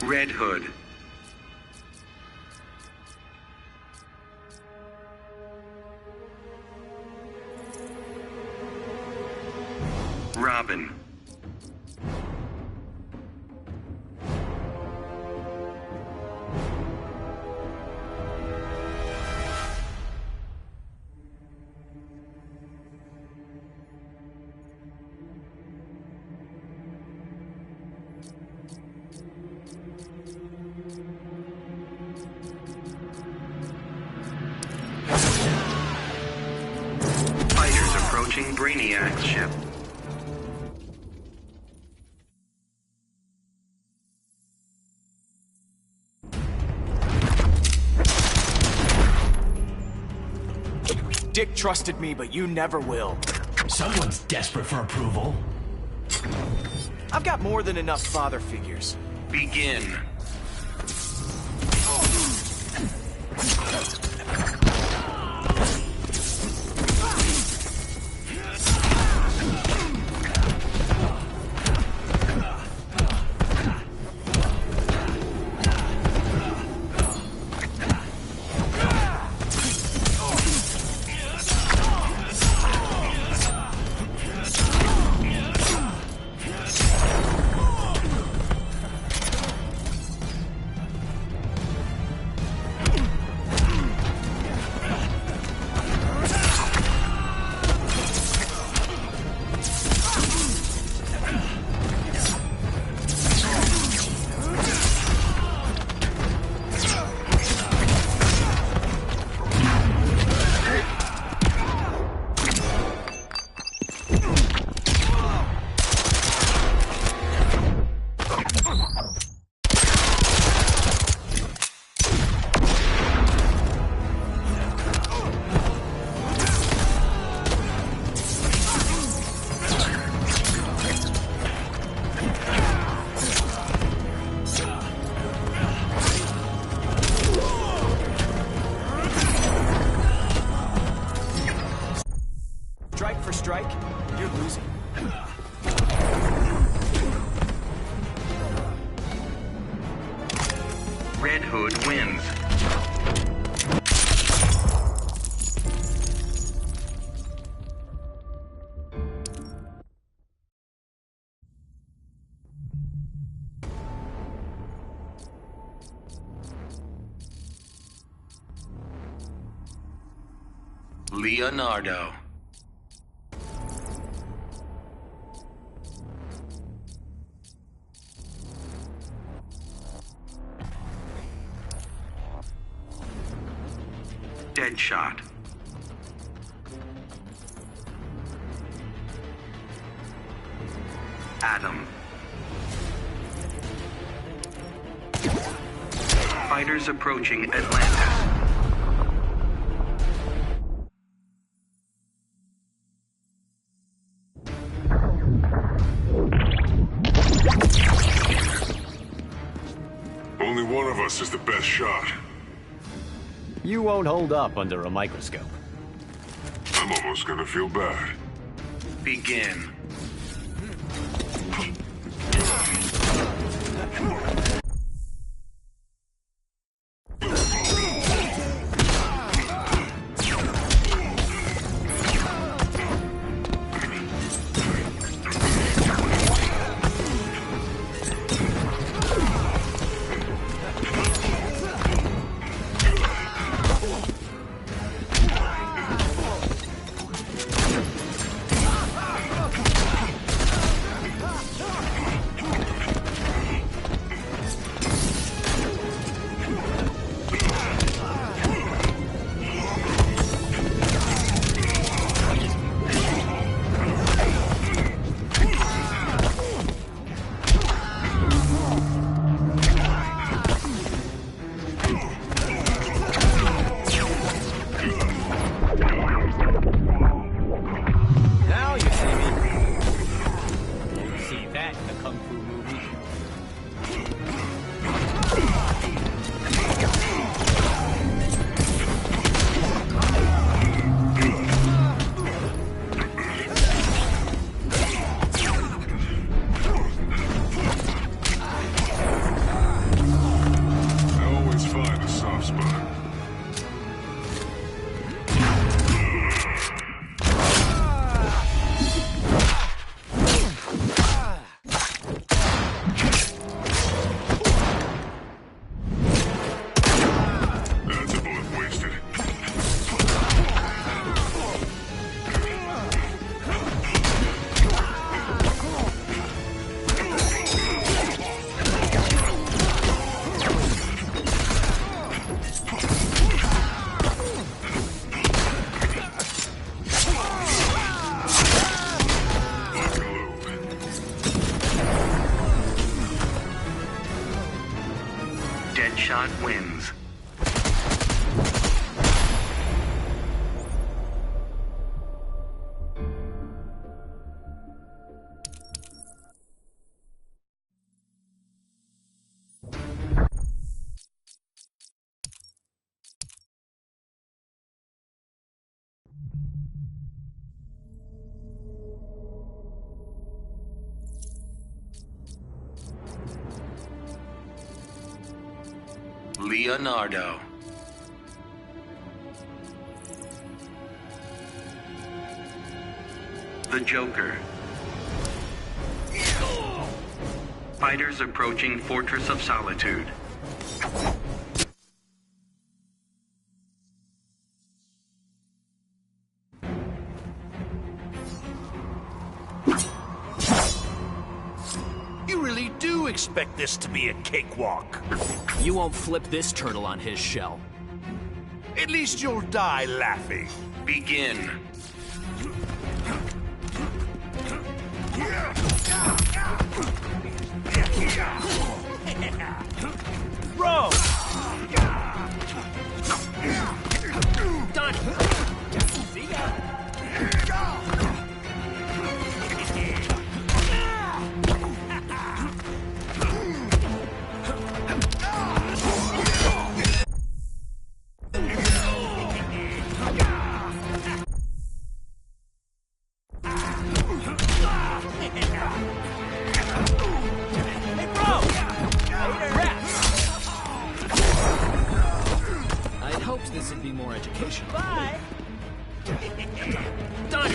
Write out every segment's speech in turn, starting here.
Red Hood. Robin. Fighters approaching Brainiac's ship. Dick trusted me, but you never will. Someone's desperate for approval. I've got more than enough father figures. Begin. Strike for strike, you're losing. Red Hood wins. Leonardo. Deadshot. Adam. Fighters approaching Atlantis. Only one of us is the best shot. You won't hold up under a microscope. I'm almost gonna feel bad. Begin. Deadshot wins. Leonardo. The Joker. Fighters approaching Fortress of Solitude. You really do expect this to be a cakewalk. You won't flip this turtle on his shell. At least you'll die laughing. Begin. Bro! Done! See ya! I'd hoped this would be more educational. Bye! Done!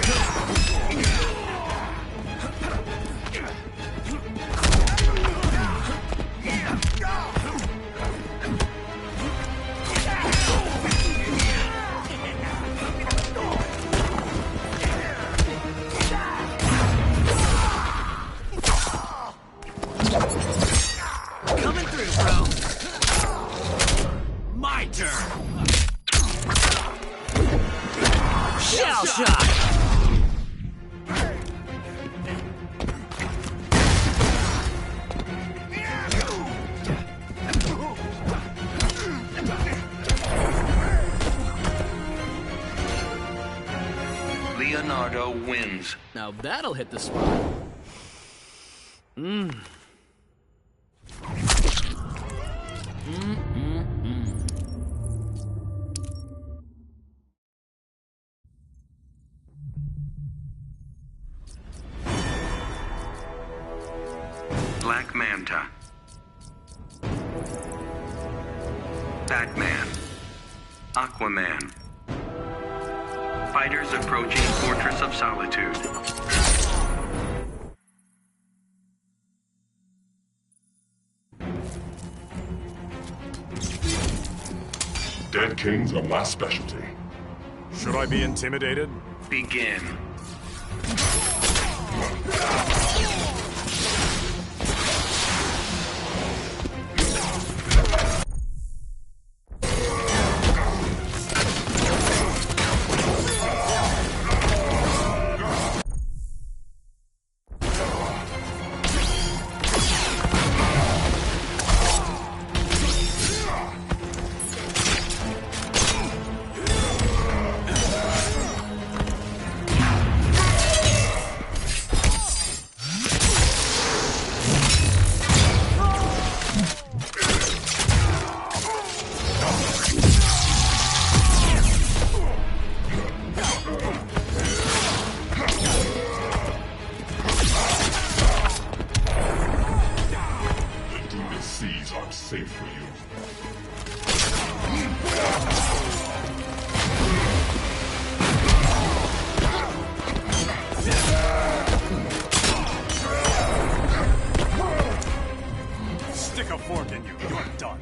Coming through, bro! My turn! Shell shot! Leonardo wins. Now that'll hit the spot. Black Manta. Batman. Aquaman. Fighters approaching Fortress of Solitude. Dead kings are my specialty. Should I be intimidated? Begin. Seas aren't safe for you. Stick a fork in you. You're done.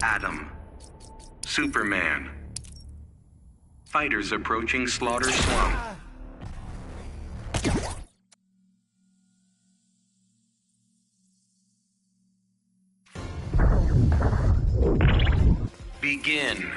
Adam. Superman. Fighters approaching Slaughter Slump. Begin.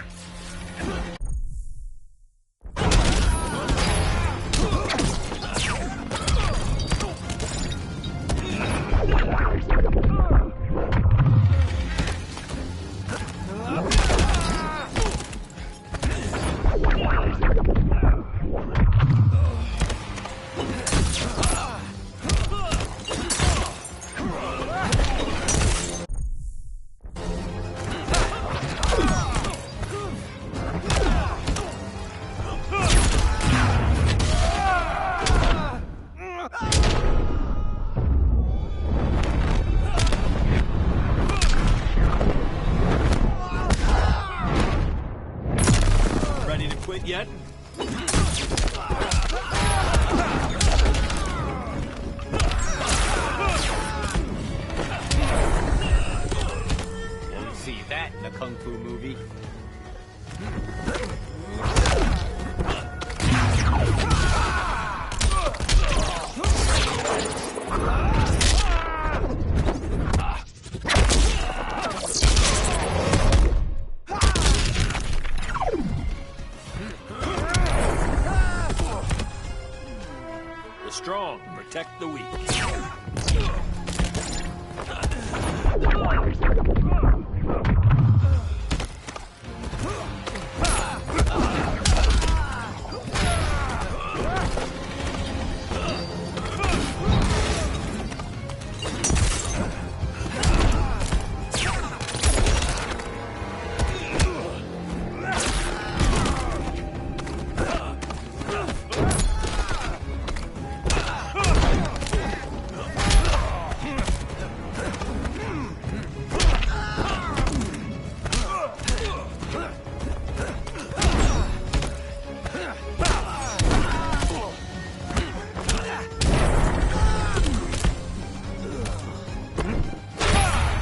Ready to quit yet? Won't see that in a kung fu movie. The strong protect the weak.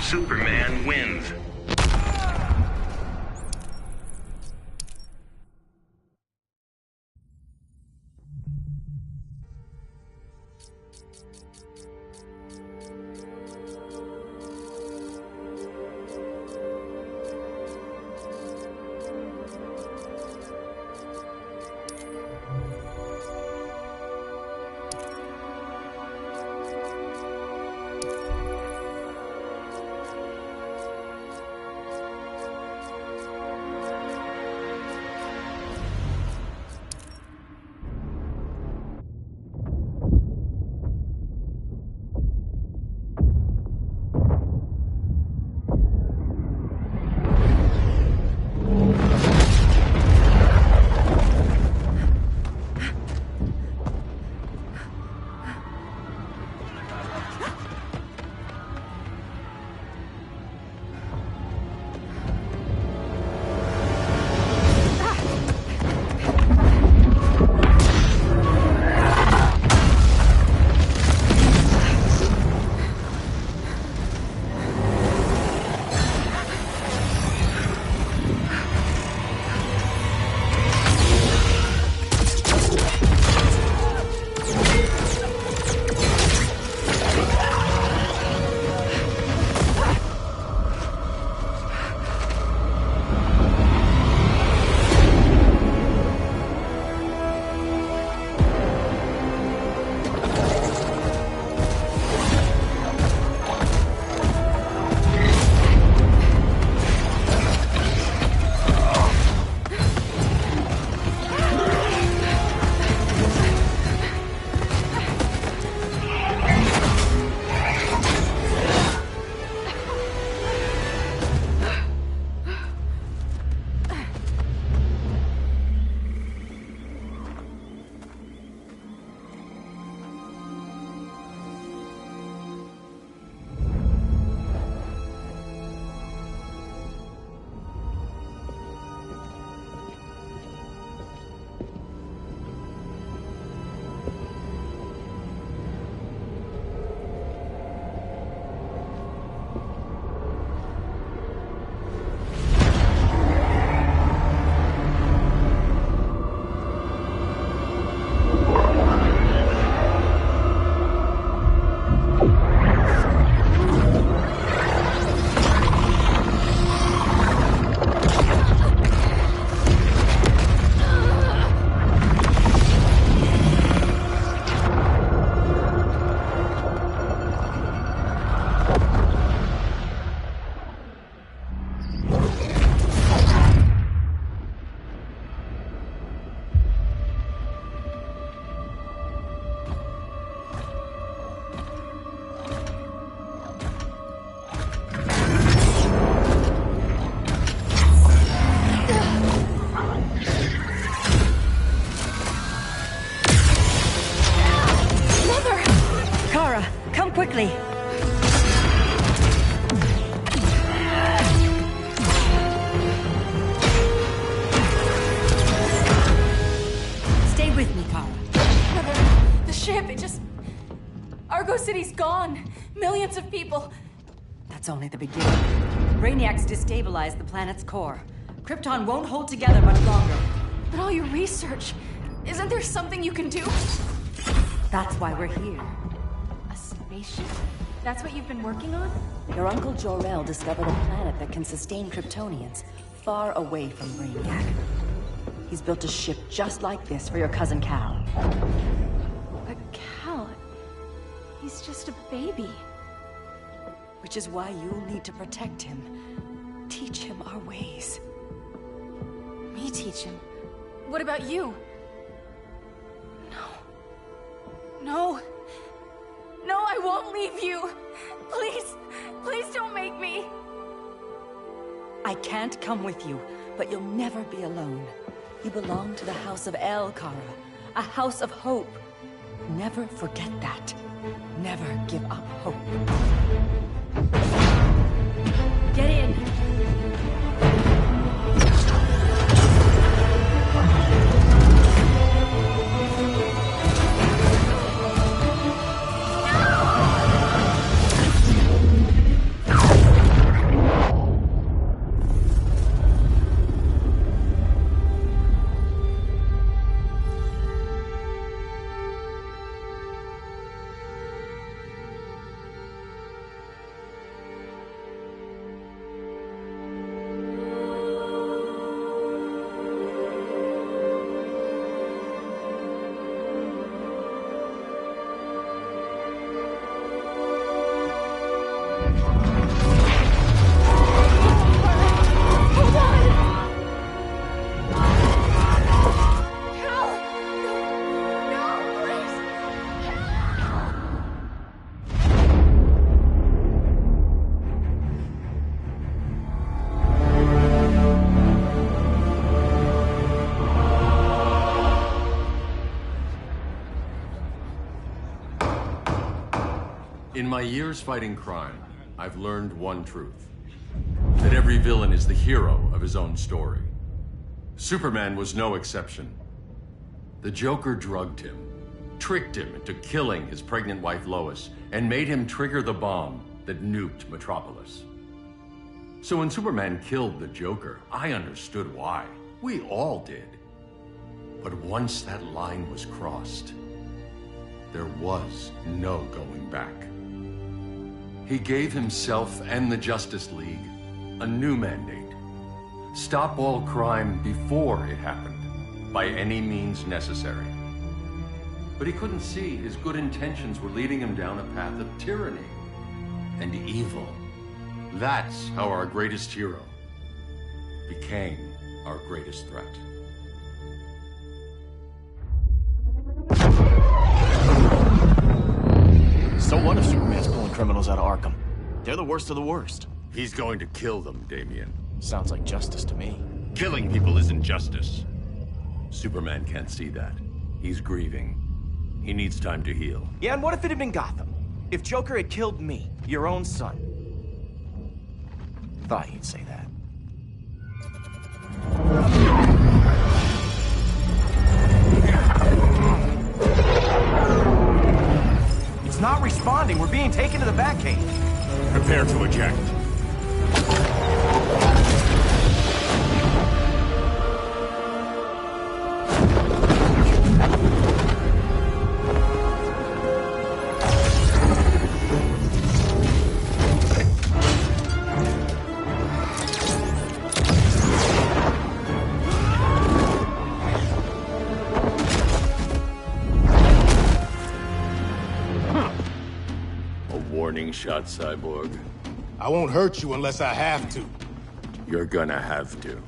Superman wins. quickly. Stay with me, Kara. The ship, it just... Argo City's gone. Millions of people. That's only the beginning. Brainiac's destabilized the planet's core. Krypton won't hold together much longer. But all your research, isn't there something you can do? That's why we're here. A spaceship? That's what you've been working on? Your uncle Jor-El discovered a planet that can sustain Kryptonians, far away from Brainiac. He's built a ship just like this for your cousin Cal. But Cal... he's just a baby. Which is why you'll need to protect him. Teach him our ways. Me teach him? What about you? No. No, I won't leave you. Please, please don't make me. I can't come with you, but you'll never be alone. You belong to the House of El, Kara. A house of hope. Never forget that. Never give up hope. Get in! In my years fighting crime, I've learned one truth. That every villain is the hero of his own story. Superman was no exception. The Joker drugged him, tricked him into killing his pregnant wife Lois, and made him trigger the bomb that nuked Metropolis. So when Superman killed the Joker, I understood why. We all did. But once that line was crossed, there was no going back. He gave himself and the Justice League a new mandate. Stop all crime before it happened, by any means necessary. But he couldn't see his good intentions were leading him down a path of tyranny and evil. That's how our greatest hero became our greatest threat. So what if Superman's pulling criminals out of Arkham? They're the worst of the worst. He's going to kill them, Damian. Sounds like justice to me. Killing people isn't justice. Superman can't see that. He's grieving. He needs time to heal. Yeah, and what if it had been Gotham? If Joker had killed me, your own son? Thought you'd say that. It's not responding. We're being taken to the Batcave. Prepare to eject. Shot, Cyborg. I won't hurt you unless I have to. You're gonna have to.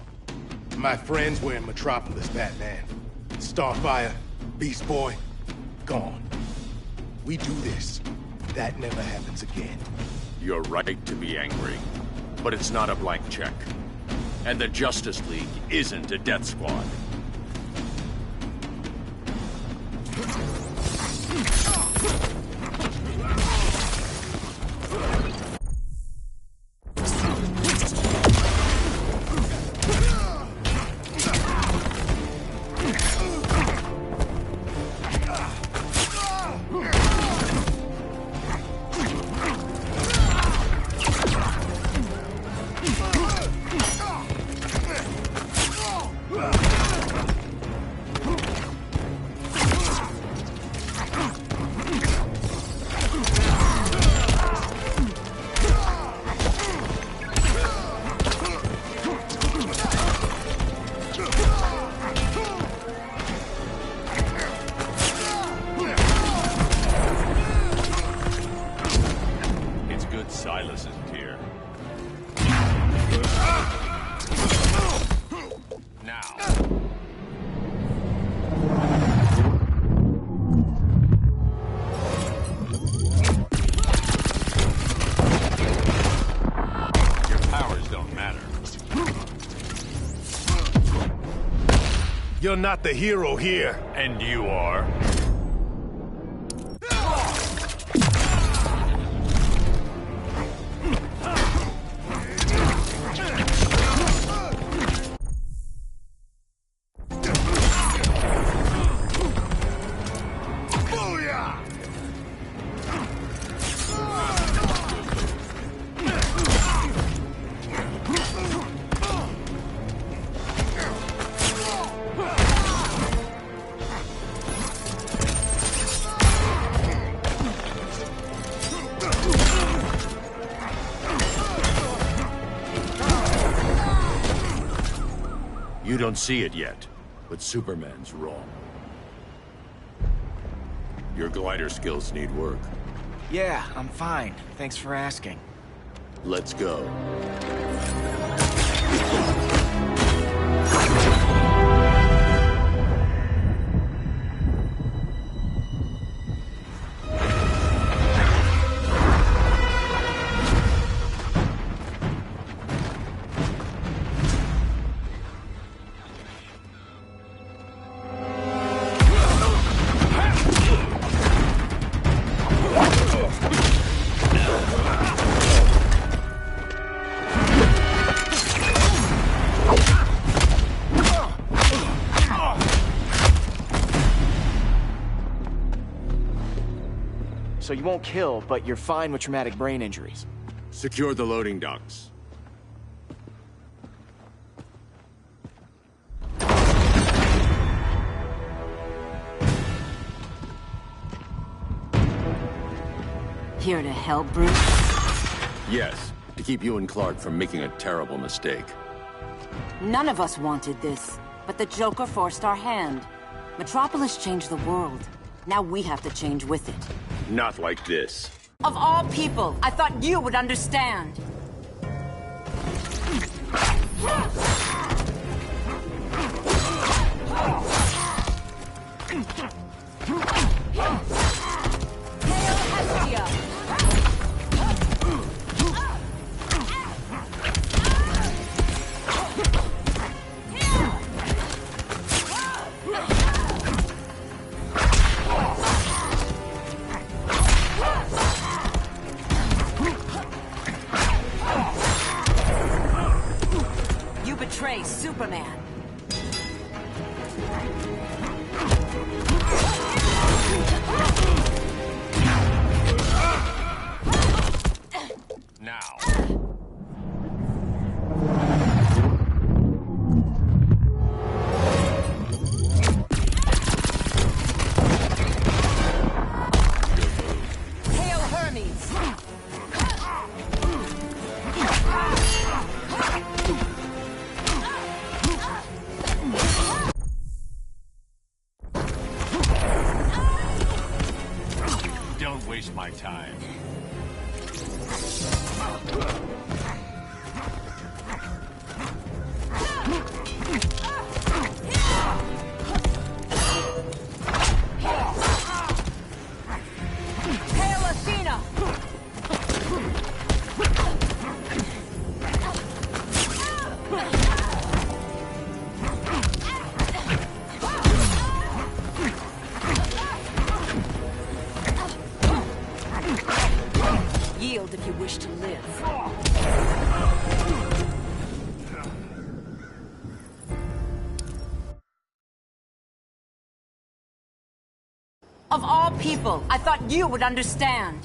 My friends were in Metropolis, Batman. Starfire, Beast Boy, gone. We do this. That never happens again. You're right to be angry, but it's not a blank check. And the Justice League isn't a death squad. you're not the hero here. And you are? You don't see it yet, but Superman's wrong. Your glider skills need work. Yeah, I'm fine. Thanks for asking. Let's go. So you won't kill, but you're fine with traumatic brain injuries. Secure the loading docks. Here to help, Bruce? Yes, to keep you and Clark from making a terrible mistake. None of us wanted this, but the Joker forced our hand. Metropolis changed the world. Now we have to change with it. Not like this. Of all people, I thought you would understand. You betray Superman. Now. Hail Hermes! Don't waste my time. Hail Athena! Yield if you wish to live. Of all people, I thought you would understand.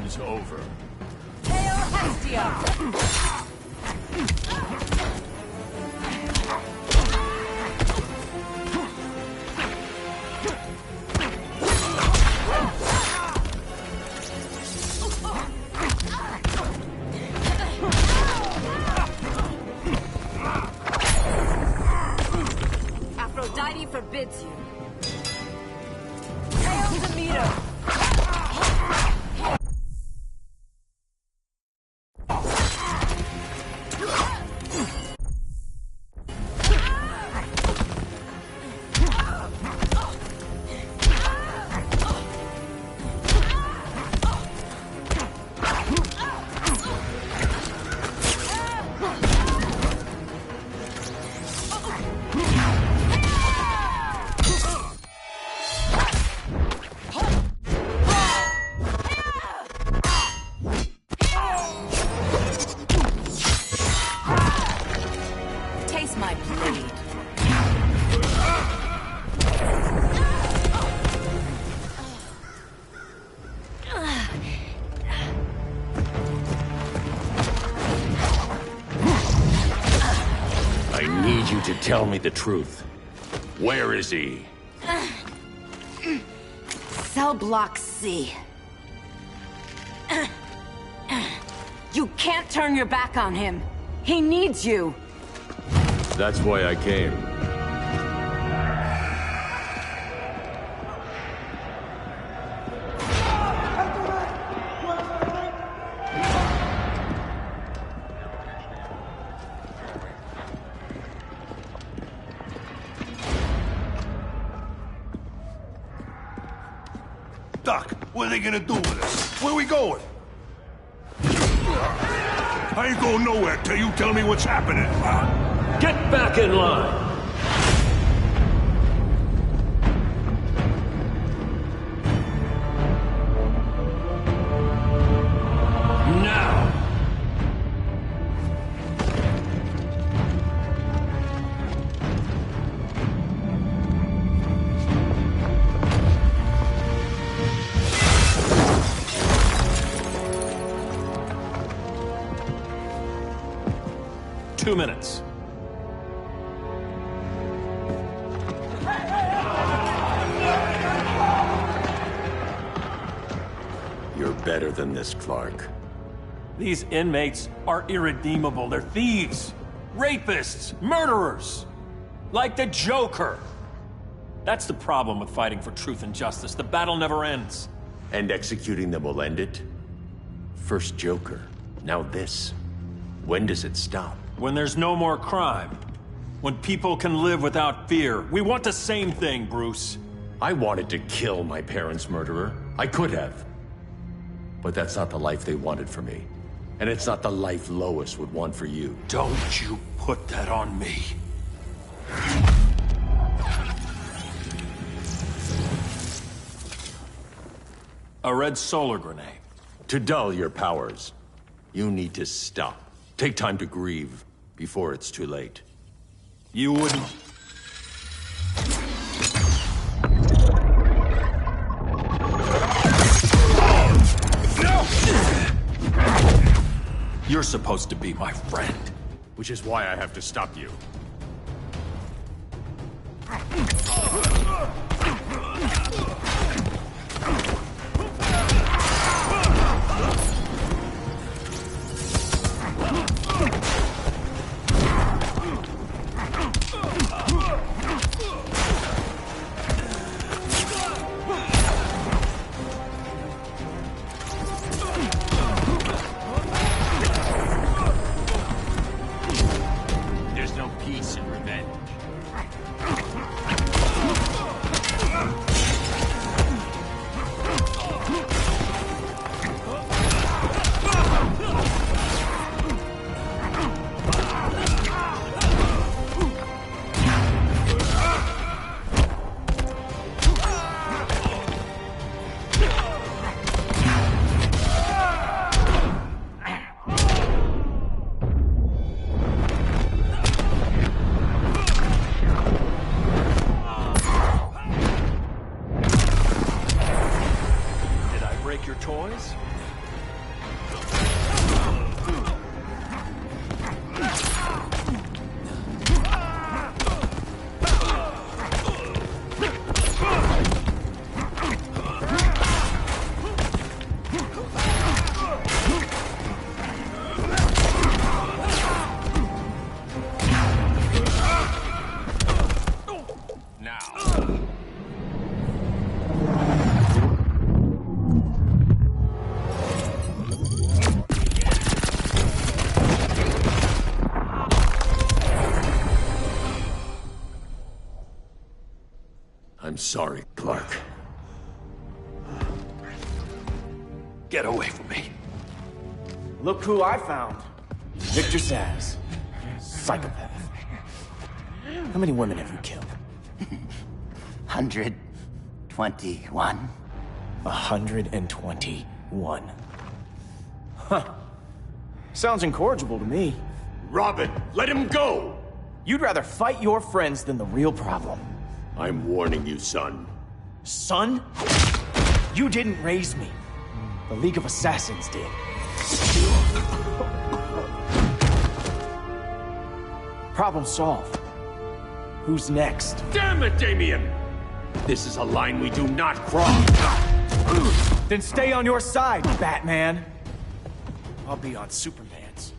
time's over. Thejoshkid! Aphrodite forbids you. Thejoshkid! Taste my blade. I need you to tell me the truth. Where is he? Cell block C. You can't turn your back on him. He needs you. That's why I came. Doc, what are they gonna do with us? Where we going? I ain't going nowhere till you tell me what's happening. Get back in line! Now! Two minutes. You're better than this, Clark. These inmates are irredeemable. They're thieves, rapists, murderers. Like the Joker. That's the problem with fighting for truth and justice. The battle never ends. And executing them will end it? First Joker, now this. When does it stop? When there's no more crime. When people can live without fear. We want the same thing, Bruce. I wanted to kill my parents' murderer. I could have. But that's not the life they wanted for me. And it's not the life Lois would want for you. Don't you put that on me. A red solar grenade. To dull your powers, you need to stop. Take time to grieve before it's too late. You wouldn't... You're supposed to be my friend. Which is why I have to stop you. There's no peace in revenge. Your toys? sorry, Clark. Get away from me. Look who I found. Victor Zsasz. Psychopath. How many women have you killed? 121. 121. Huh. Sounds incorrigible to me. Robin, let him go! You'd rather fight your friends than the real problem. I'm warning you, son. Son? You didn't raise me. The League of Assassins did. Problem solved. Who's next? Damn it, Damien! This is a line we do not cross. Then stay on your side, Batman. I'll be on Superman's.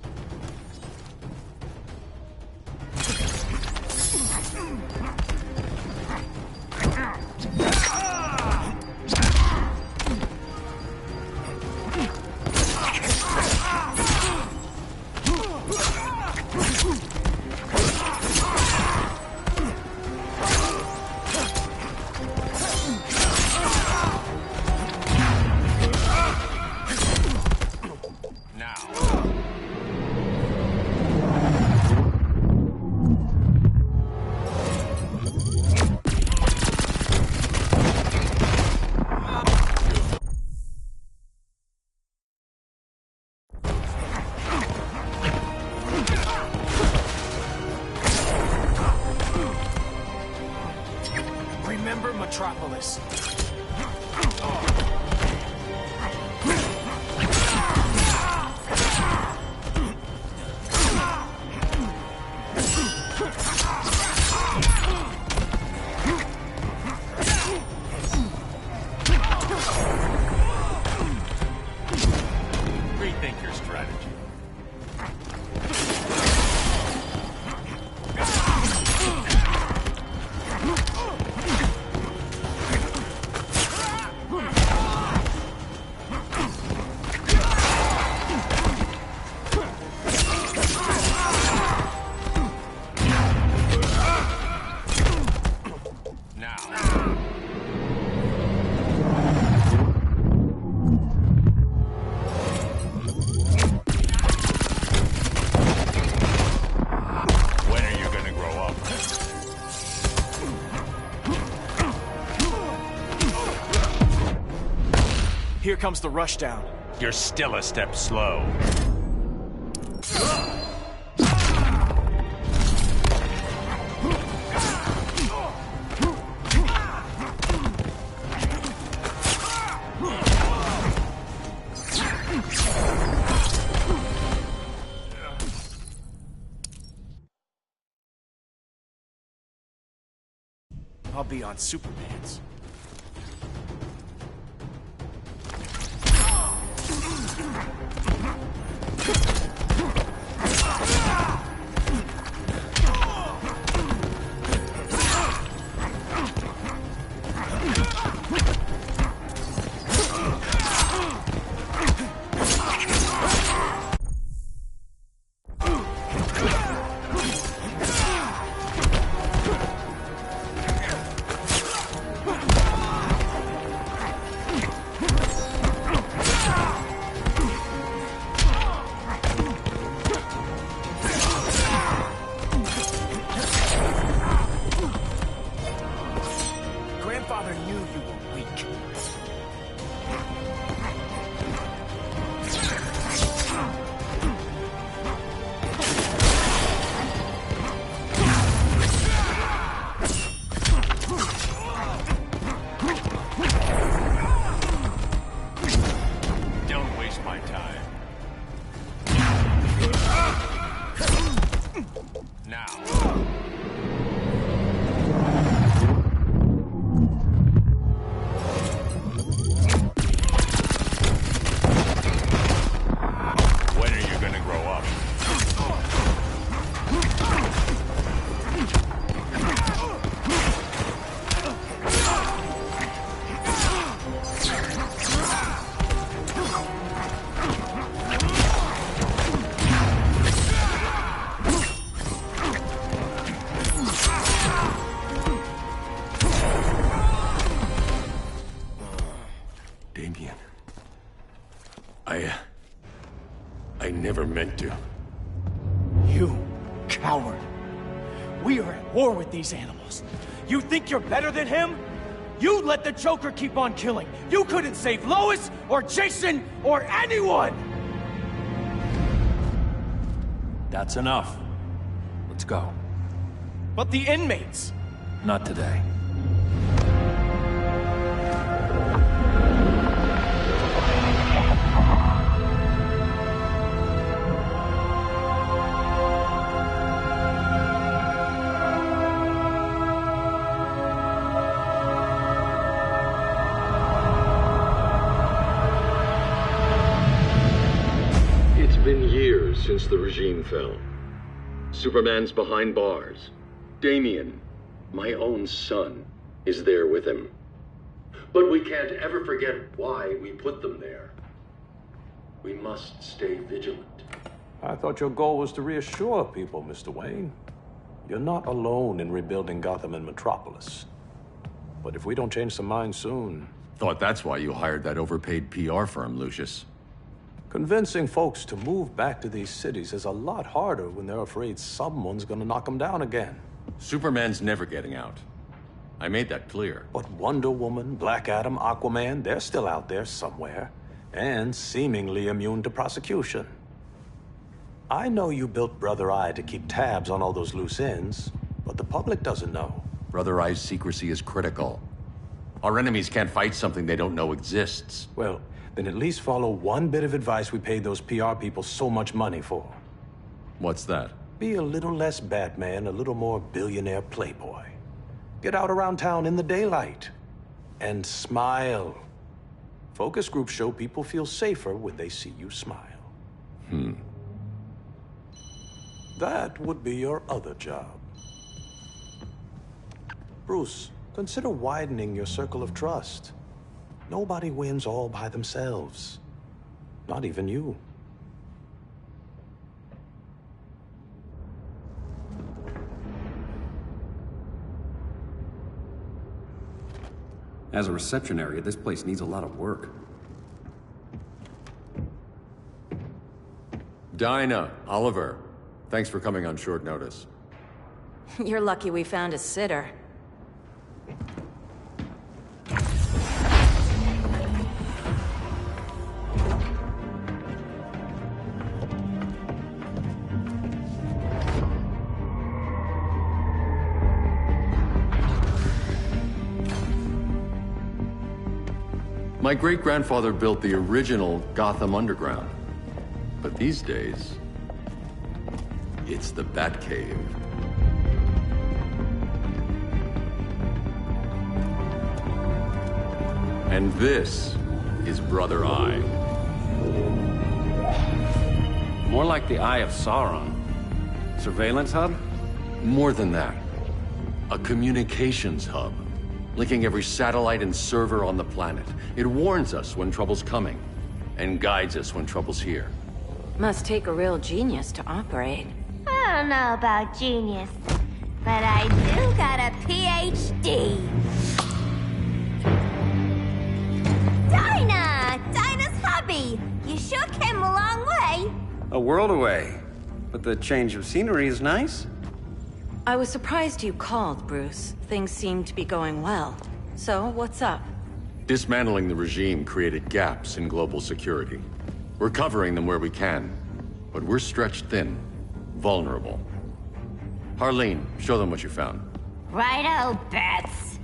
Remember Metropolis. Rethink your strategy. Here comes the rushdown. You're still a step slow. I'll be on Superman's. Damien. I never meant to. You coward. We are at war with these animals. You think you're better than him? You let the Joker keep on killing. You couldn't save Lois, or Jason, or anyone! That's enough. Let's go. But the inmates! Not today. It's been years since the regime fell. Superman's behind bars. Damien, my own son, is there with him. But we can't ever forget why we put them there. We must stay vigilant. I thought your goal was to reassure people, Mr. Wayne. You're not alone in rebuilding Gotham and Metropolis. But if we don't change some minds soon... Thought that's why you hired that overpaid PR firm, Lucius. Convincing folks to move back to these cities is a lot harder when they're afraid someone's gonna knock them down again. Superman's never getting out. I made that clear. But Wonder Woman, Black Adam, Aquaman, they're still out there somewhere. And seemingly immune to prosecution. I know you built Brother Eye to keep tabs on all those loose ends, but the public doesn't know. Brother Eye's secrecy is critical. Our enemies can't fight something they don't know exists. Well, then at least follow one bit of advice we paid those PR people so much money for. What's that? Be a little less Batman, a little more billionaire playboy. Get out around town in the daylight. And smile. Focus groups show people feel safer when they see you smile. That would be your other job. Bruce, consider widening your circle of trust. Nobody wins all by themselves. Not even you. As a reception area, this place needs a lot of work. Dinah, Oliver, thanks for coming on short notice. You're lucky we found a sitter. My great-grandfather built the original Gotham Underground. But these days, it's the Batcave. And this is Brother Eye. More like the Eye of Sauron. Surveillance hub? More than that. A communications hub. Linking every satellite and server on the planet. It warns us when trouble's coming, and guides us when trouble's here. Must take a real genius to operate. I don't know about genius, but I do got a PhD. Dinah's hubby! You sure came a long way. A world away. But the change of scenery is nice. I was surprised you called, Bruce. Things seem to be going well. So, what's up? Dismantling the regime created gaps in global security. We're covering them where we can, but we're stretched thin, vulnerable. Harleen, show them what you found. Righto, Bats.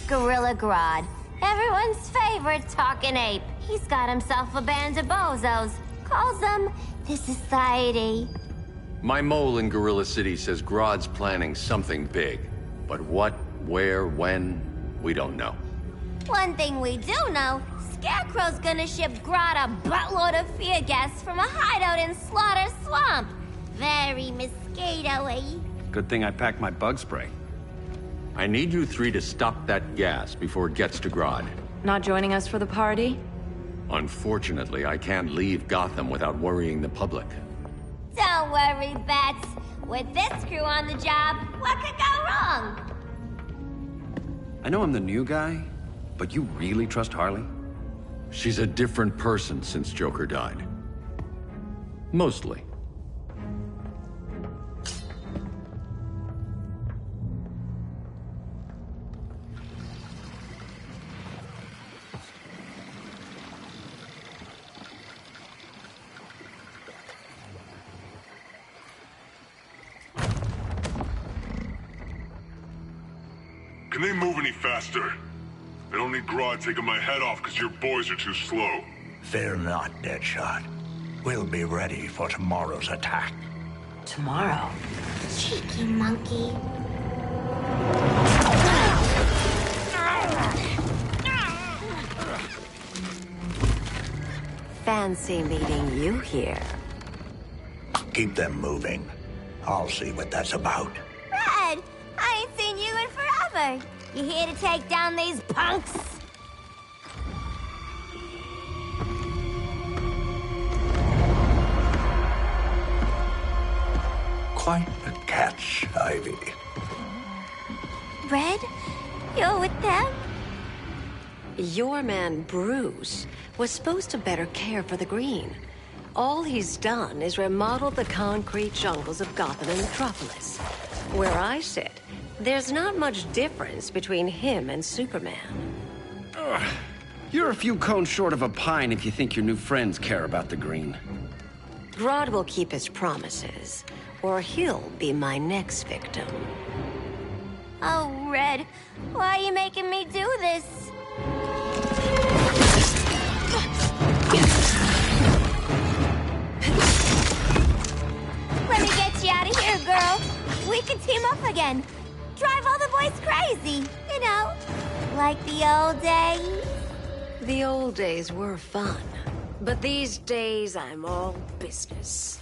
Gorilla Grodd, everyone's favorite talking ape. He's got himself a band of bozos. Calls them the Society. My mole in Gorilla City says Grodd's planning something big. But what, where, when, we don't know. One thing we do know, Scarecrow's gonna ship Grodd a buttload of fear gas from a hideout in Slaughter Swamp. Very mosquito-y. Good thing I packed my bug spray. I need you three to stop that gas before it gets to Grodd. Not joining us for the party? Unfortunately, I can't leave Gotham without worrying the public. Don't worry, Bats. With this crew on the job, what could go wrong? I know I'm the new guy, but you really trust Harley? She's a different person since Joker died. Mostly. Can they move any faster? I don't need Grodd taking my head off because your boys are too slow. Fear not, Deadshot. We'll be ready for tomorrow's attack. Tomorrow? Cheeky monkey. Fancy meeting you here. Keep them moving. I'll see what that's about. Red, I ain't seen you in forever. You here to take down these punks? Quite a catch, Ivy. Red, you're with them? Your man, Bruce, was supposed to better care for the Green. All he's done is remodel the concrete jungles of Gotham and Metropolis. Where I sit, there's not much difference between him and Superman. Ugh. You're a few cones short of a pine if you think your new friends care about the Green. Grodd will keep his promises, or he'll be my next victim. Oh, Red, why are you making me do this? Let me get you out of here, girl. We can team up again. Drive all the boys crazy, you know, like the old days. The old days were fun, but these days I'm all business.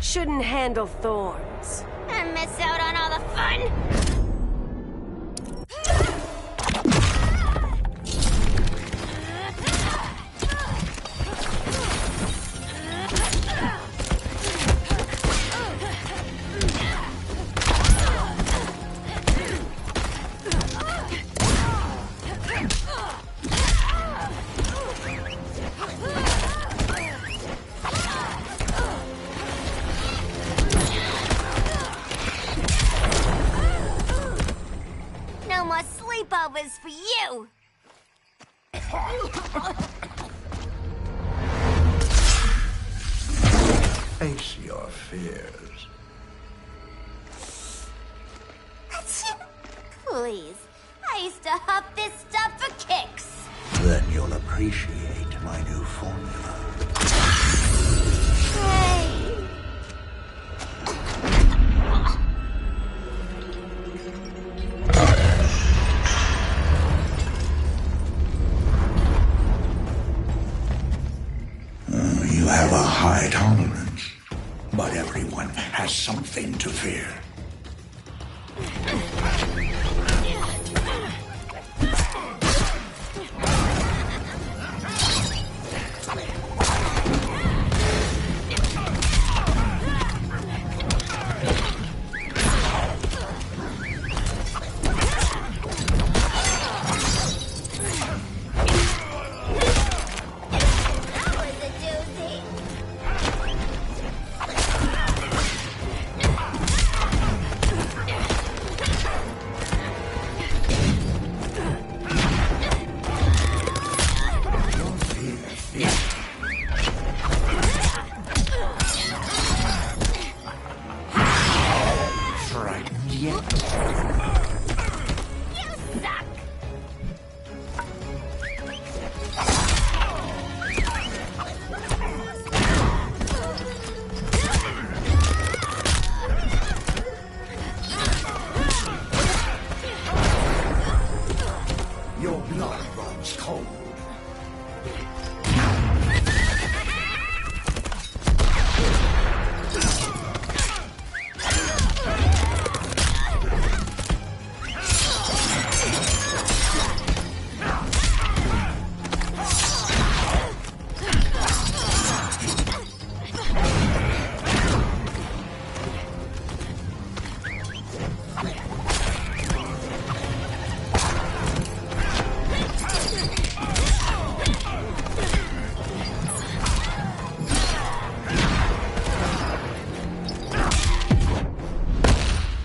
Shouldn't handle thorns. I miss out on all the fun. Sleepovers for you! Face your fears. Please, I used to huff this stuff for kicks. Then you'll appreciate my new formula. Hey. You have a high tolerance, but everyone has something to fear. yet? You suck! Your blood runs cold.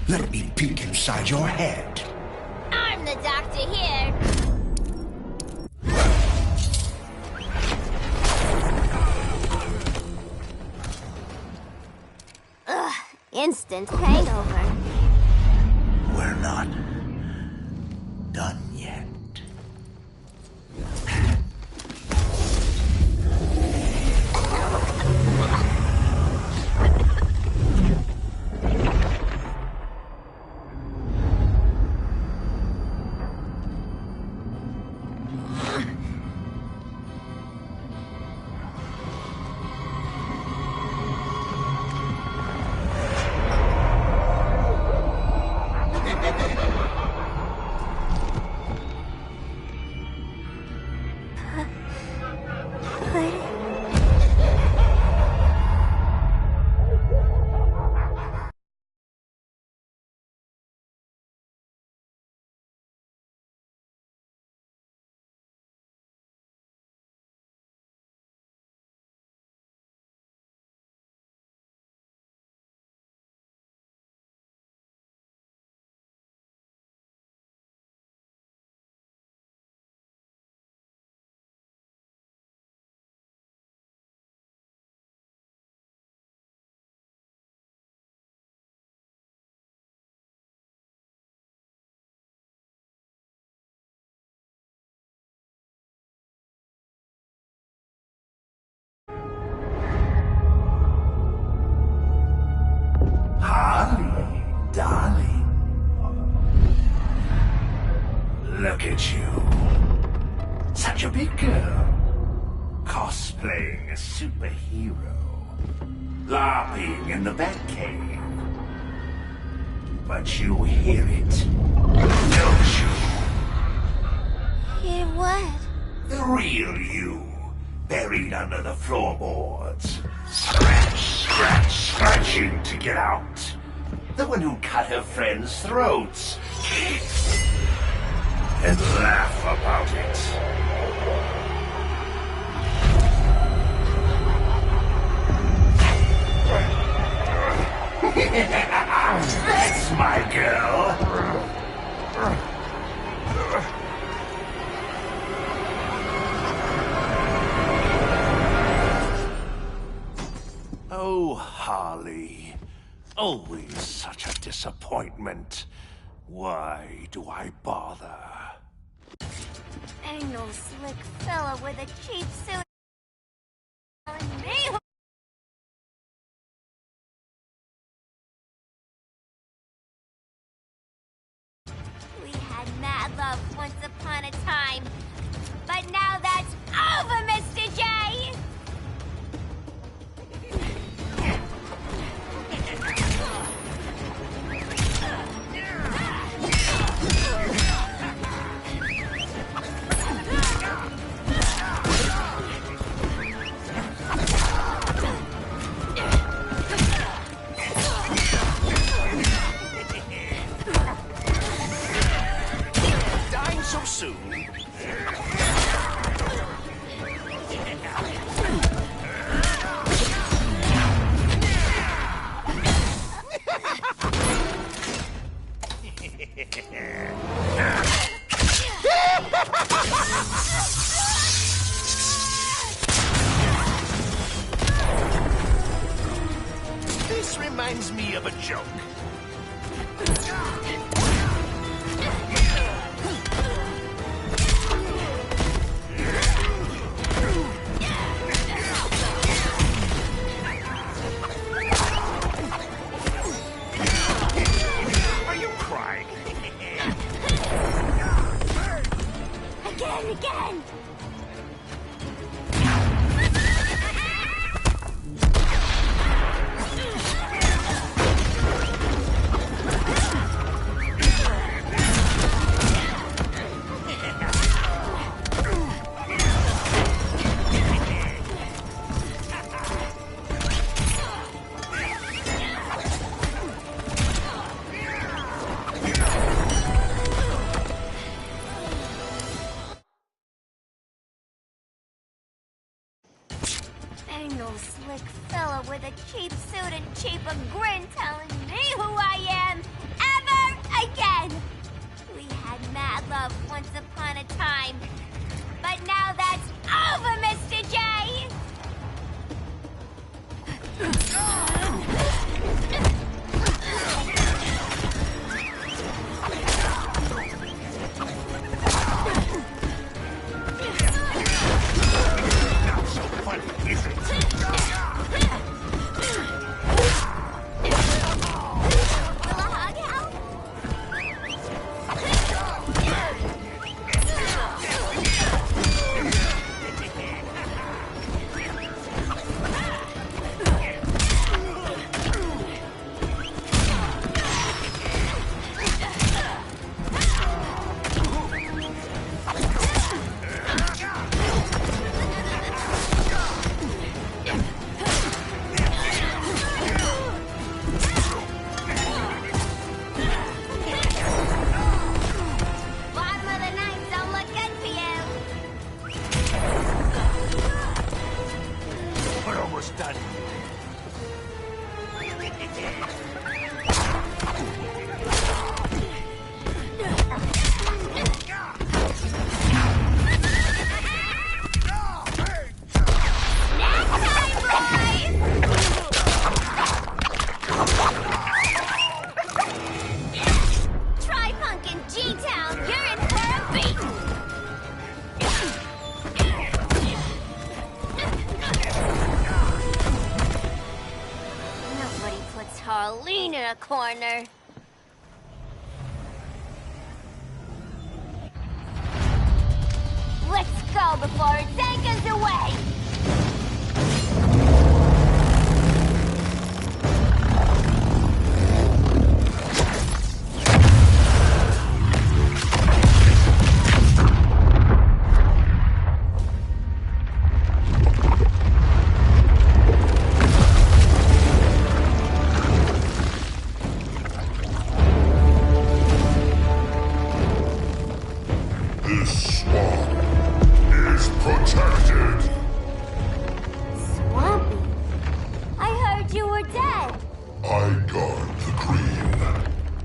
Let me peek inside your head. I'm the doctor here. Ugh, instant hangover. We're not done yet. Harley, darling. Look at you. Such a big girl. Cosplaying a superhero. LARPing in the Batcave. But you hear it, don't you? Hear what? The real you, buried under the floorboards. Scratch, scratch, scratching to get out. The one who cut her friends' throats. And laugh about it. That's my girl. Oh, Harley. Always such a disappointment. Why do I bother? Ain't no slick fella with a cheap suit telling me. We had mad love once upon a time, but now that's over, Mr. J! Dying so soon? This reminds me of a joke. Are you crying? Again! Ain't no slick fella with a cheap suit and cheaper grin telling me who I am ever again. We had mad love once upon a time, but now that's over, Mr. J. Not so funny, is it? Harleen in a corner. Let's go before it takes us away! This swamp is protected. Swampy? I heard you were dead. I guard the green,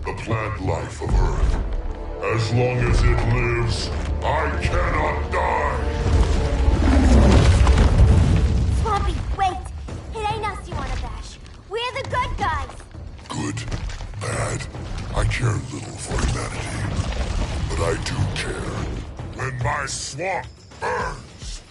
the plant life of Earth. As long as it lives, I cannot die. Swampy, wait! It ain't us you wanna bash. We're the good guys. Good, bad, I care little for humanity. But I do care when my swamp burns.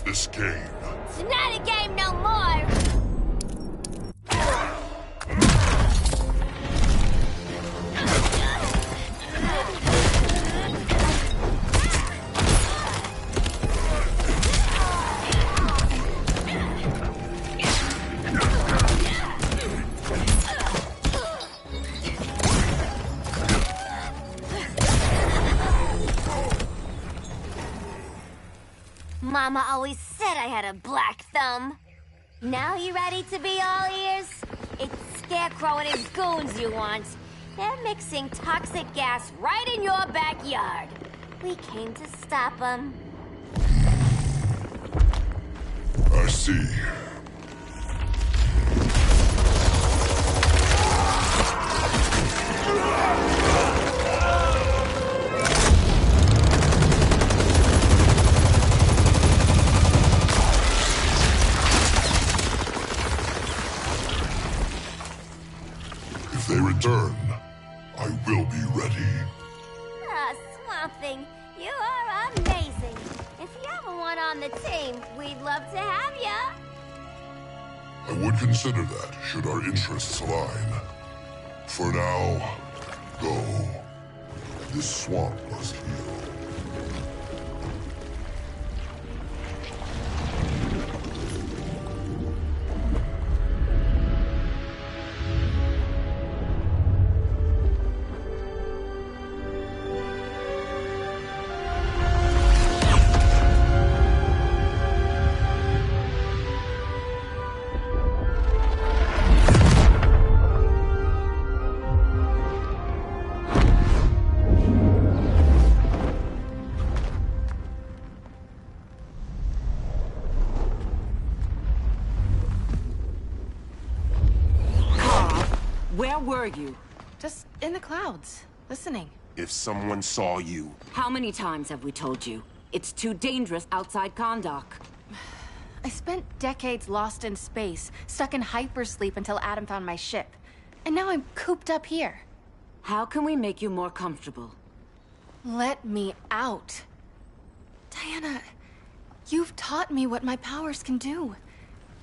this game. It's not a game no more! Mama always said I had a black thumb. Now you ready to be all ears? It's Scarecrow and his goons you want. They're mixing toxic gas right in your backyard. We came to stop them. I see. If they return, I will be ready. Ah, Swamp Thing, you are amazing. If you ever want on the team, we'd love to have ya. I would consider that, should our interests align. For now, go. This swamp must heal. Where were you? Just in the clouds, listening. If someone saw you... How many times have we told you? It's too dangerous outside Kahndaq. I spent decades lost in space, stuck in hypersleep until Adam found my ship. And now I'm cooped up here. How can we make you more comfortable? Let me out. Diana, you've taught me what my powers can do.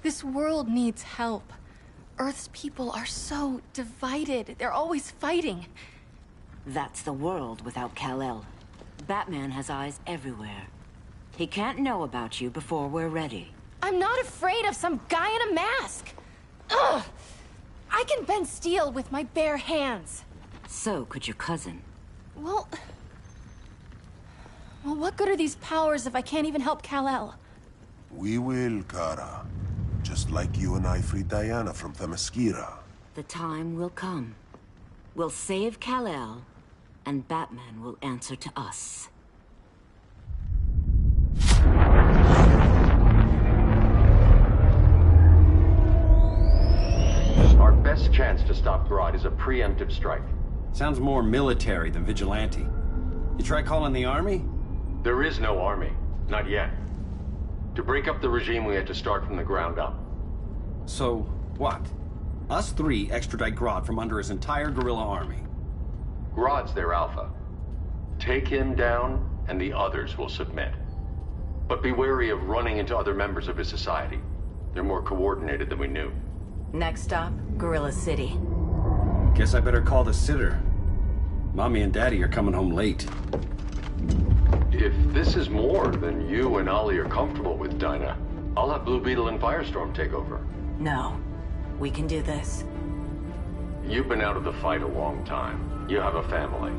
This world needs help. Earth's people are so divided. They're always fighting. That's the world without Kal-El. Batman has eyes everywhere. He can't know about you before we're ready. I'm not afraid of some guy in a mask. Ugh! I can bend steel with my bare hands. So could your cousin. Well, what good are these powers if I can't even help Kal-El? We will, Kara. Just like you and I freed Diana from Themyscira. The time will come. We'll save Kal-El, and Batman will answer to us. Our best chance to stop Grodd is a preemptive strike. Sounds more military than vigilante. You try calling the army? There is no army. Not yet. To break up the regime, we had to start from the ground up. So, what? Us three extradite Grodd from under his entire guerrilla army. Grodd's their alpha. Take him down, and the others will submit. But be wary of running into other members of his society. They're more coordinated than we knew. Next stop, Gorilla City. Guess I better call the sitter. Mommy and Daddy are coming home late. If this is more than you and Ollie are comfortable with, Dinah, I'll have Blue Beetle and Firestorm take over. No. We can do this. You've been out of the fight a long time. You have a family.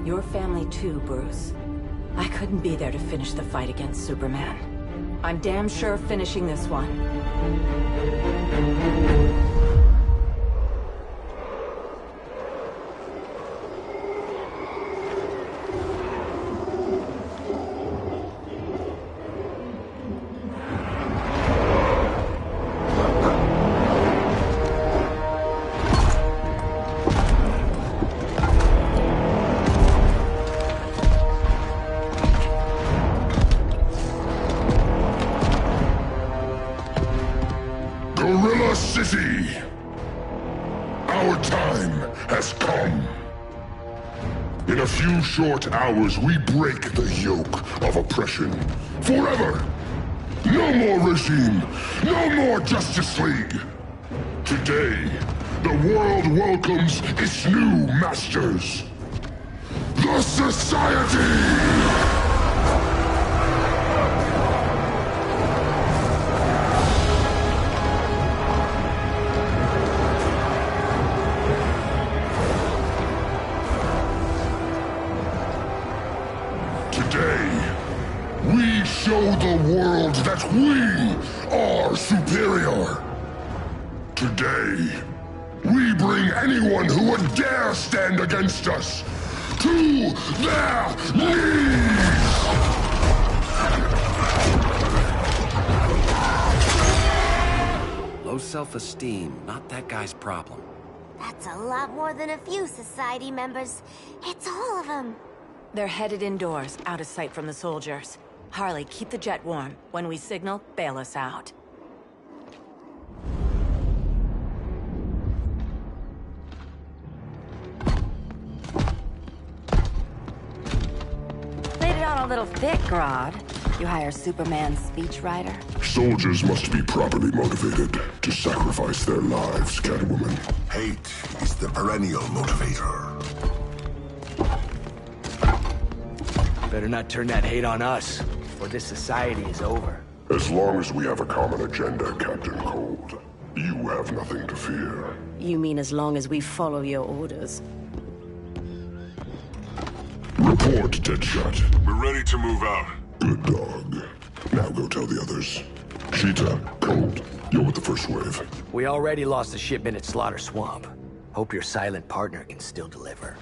Your family too, Bruce. I couldn't be there to finish the fight against Superman. I'm damn sure finishing this one. Gorilla City! Our time has come. In a few short hours, we break the yoke of oppression. Forever! No more regime! No more Justice League! Today, the world welcomes its new masters. The Society! We show the world that we are superior. Today, we bring anyone who would dare stand against us to their knees! Low self-esteem, not that guy's problem. That's a lot more than a few Society members. It's all of them. They're headed indoors, out of sight from the soldiers. Harley, keep the jet warm. When we signal, bail us out. Laid it on a little thick, Grodd. You hire Superman's speechwriter? Soldiers must be properly motivated to sacrifice their lives, Catwoman. Hate is the perennial motivator. Better not turn that hate on us, or this society is over. As long as we have a common agenda, Captain Cold, you have nothing to fear. You mean as long as we follow your orders? Report, Deadshot. We're ready to move out. Good dog. Now go tell the others. Cheetah, Cold, you're with the first wave. We already lost a shipment at Slaughter Swamp. Hope your silent partner can still deliver.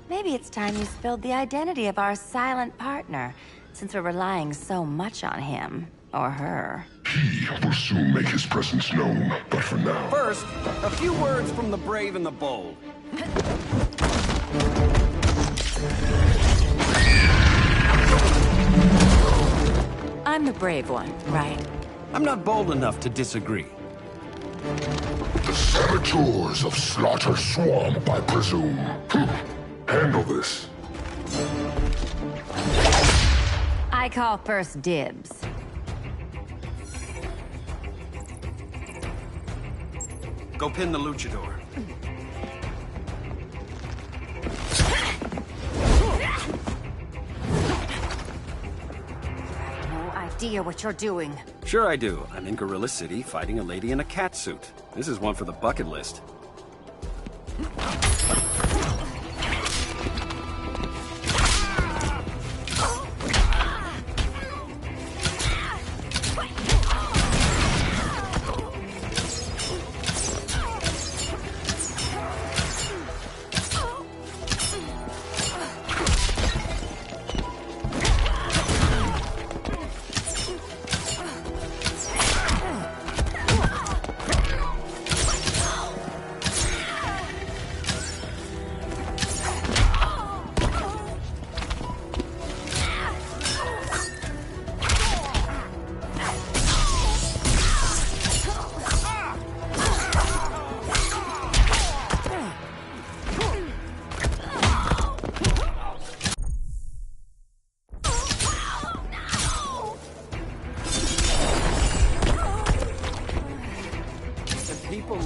Maybe it's time you spilled the identity of our silent partner, since we're relying so much on him. Or her. He will soon make his presence known, but for now... First, a few words from the brave and the bold. I'm the brave one, right? I'm not bold enough to disagree. The saboteurs of Slaughter Swamp, I presume. Handle this. I call first dibs. Go pin the luchador. No idea what you're doing. Sure I do. I'm in Gorilla City fighting a lady in a cat suit. This is one for the bucket list.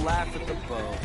Laugh at the bow.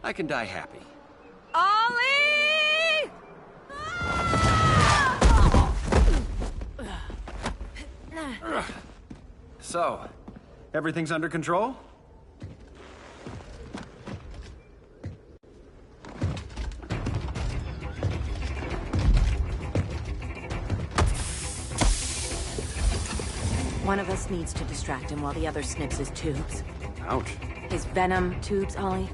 I can die happy. Ollie! So, everything's under control? One of us needs to distract him while the other snips his tubes. Ouch. His venom tubes, Ollie.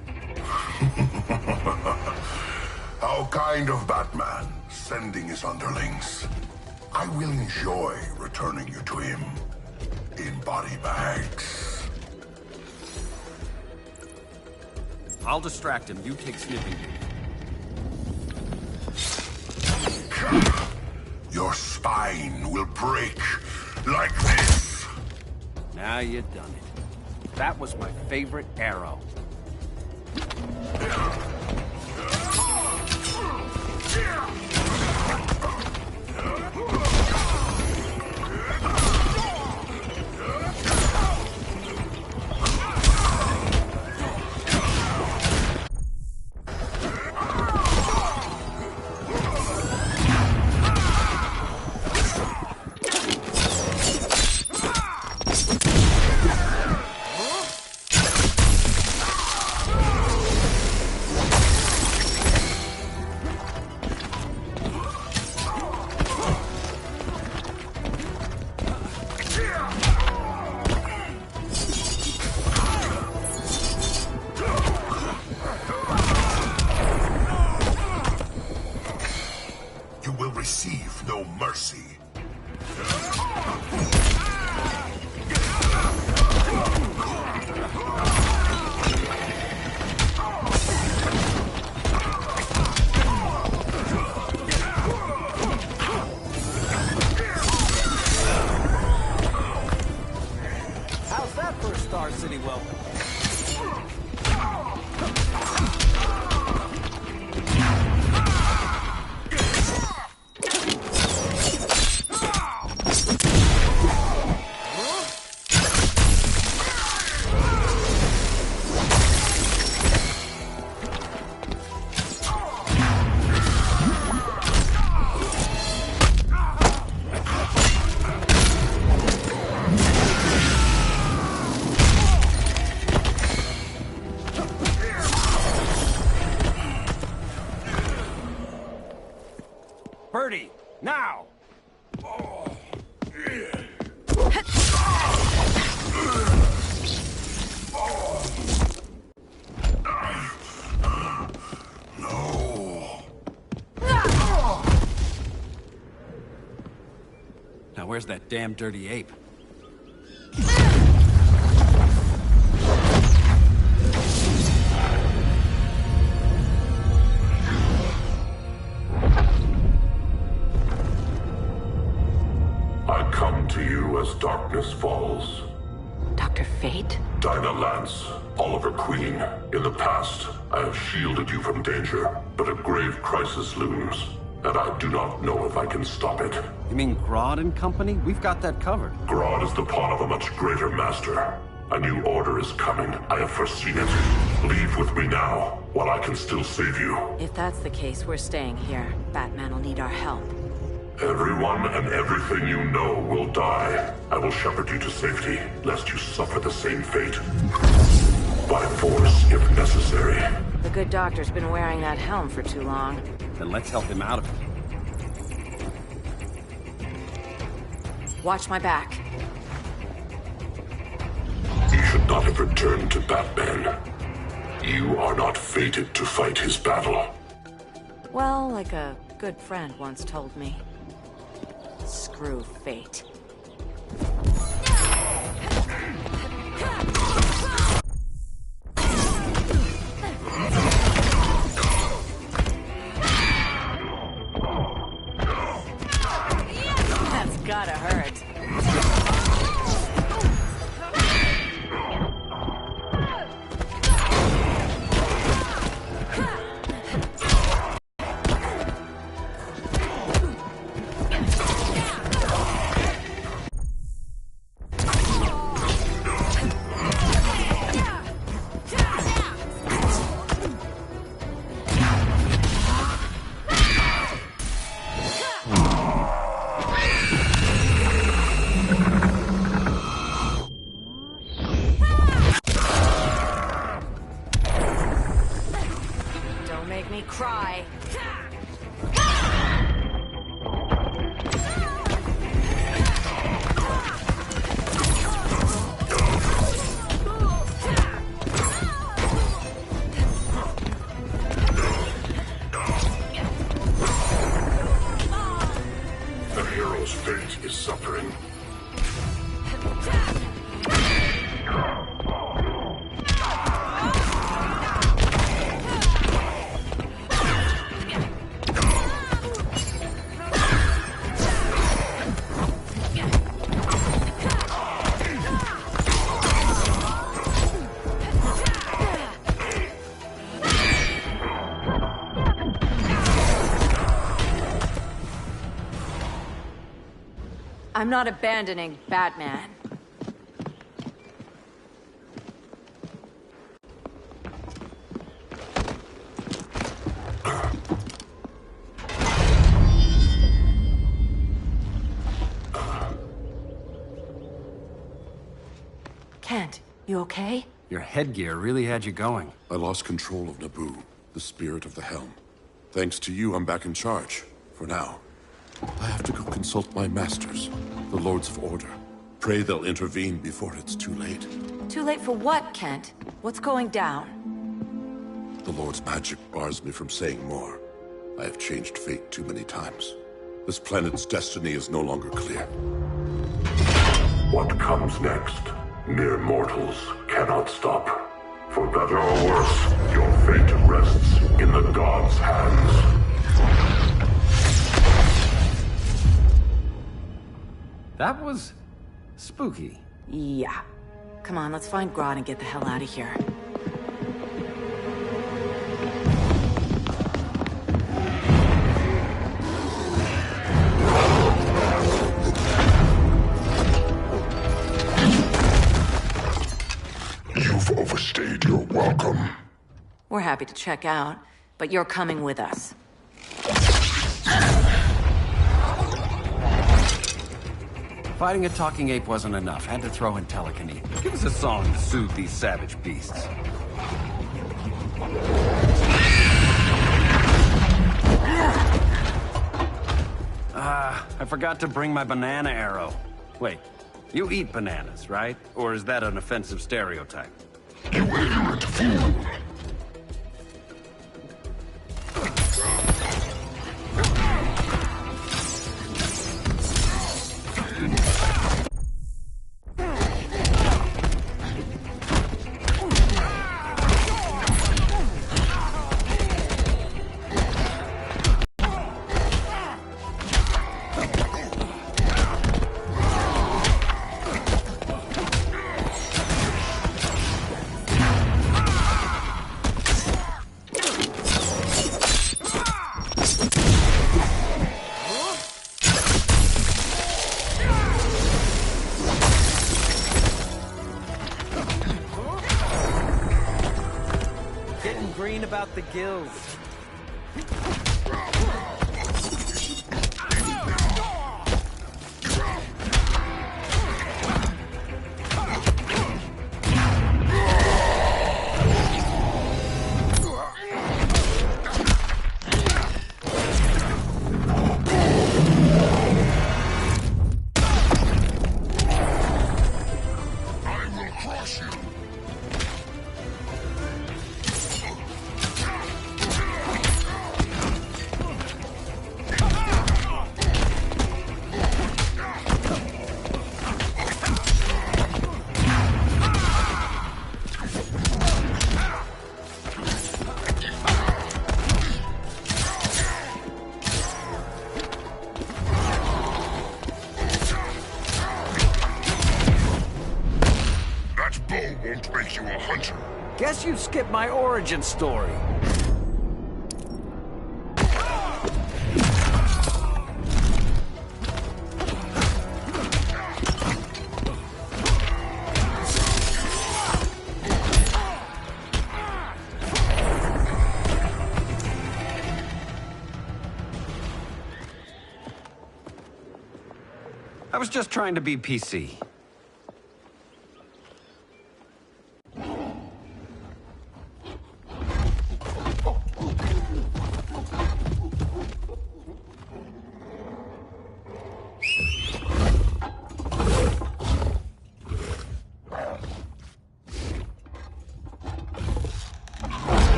How kind of Batman, sending his underlings. I will enjoy returning you to him in body bags. I'll distract him. You take sniffing. Your spine will break like this. Now you done it. That was my favorite arrow. Receive no mercy. How's that for a Star City welcome? Birdie, now! No. Now where's that damn dirty ape? I come to you as darkness falls. Dr. Fate? Dinah Lance, Oliver Queen. In the past, I have shielded you from danger, but a grave crisis looms, and I do not know if I can stop it. You mean Grodd and company? We've got that covered. Grodd is the pawn of a much greater master. A new order is coming. I have foreseen it. Leave with me now, while I can still save you. If that's the case, we're staying here. Batman will need our help. Everyone and everything you know will die. I will shepherd you to safety, lest you suffer the same fate. By force, if necessary. The good doctor's been wearing that helm for too long. Then let's help him out of it. Watch my back. You should not have returned to Batman. You are not fated to fight his battle. Well, like a good friend once told me. Screw fate. That's gotta hurt. Cry. I'm not abandoning Batman. Kent, you okay? Your headgear really had you going. I lost control of Naboo, the spirit of the helm. Thanks to you, I'm back in charge. For now. I have to go consult my masters, the Lords of Order. Pray they'll intervene before it's too late. Too late for what, Kent? What's going down? The Lord's magic bars me from saying more. I have changed fate too many times. This planet's destiny is no longer clear. What comes next? Mere mortals cannot stop. For better or worse, your fate rests in the gods' hands. That was spooky. Yeah. Come on, let's find Grodd and get the hell out of here. You've overstayed your welcome. We're happy to check out, but you're coming with us. Fighting a talking ape wasn't enough. Had to throw in telekinesis. Give us a song to soothe these savage beasts. I forgot to bring my banana arrow. Wait, you eat bananas, right? Or is that an offensive stereotype? You ignorant fool! About the gills. Won't make you a hunter. Guess you skipped my origin story. I was just trying to be PC.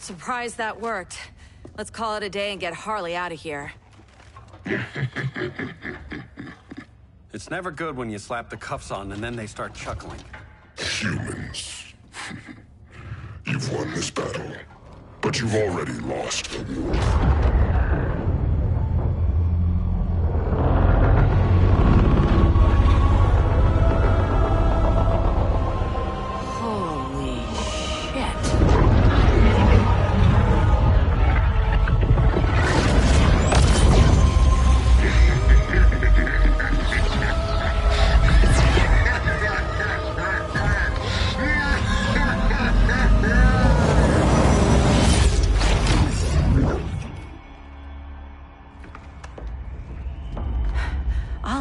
Surprised that worked. Let's call it a day and get Harley out of here. It's never good when you slap the cuffs on and then they start chuckling. Humans. You've won this battle, but you've already lost the war. Holy shit.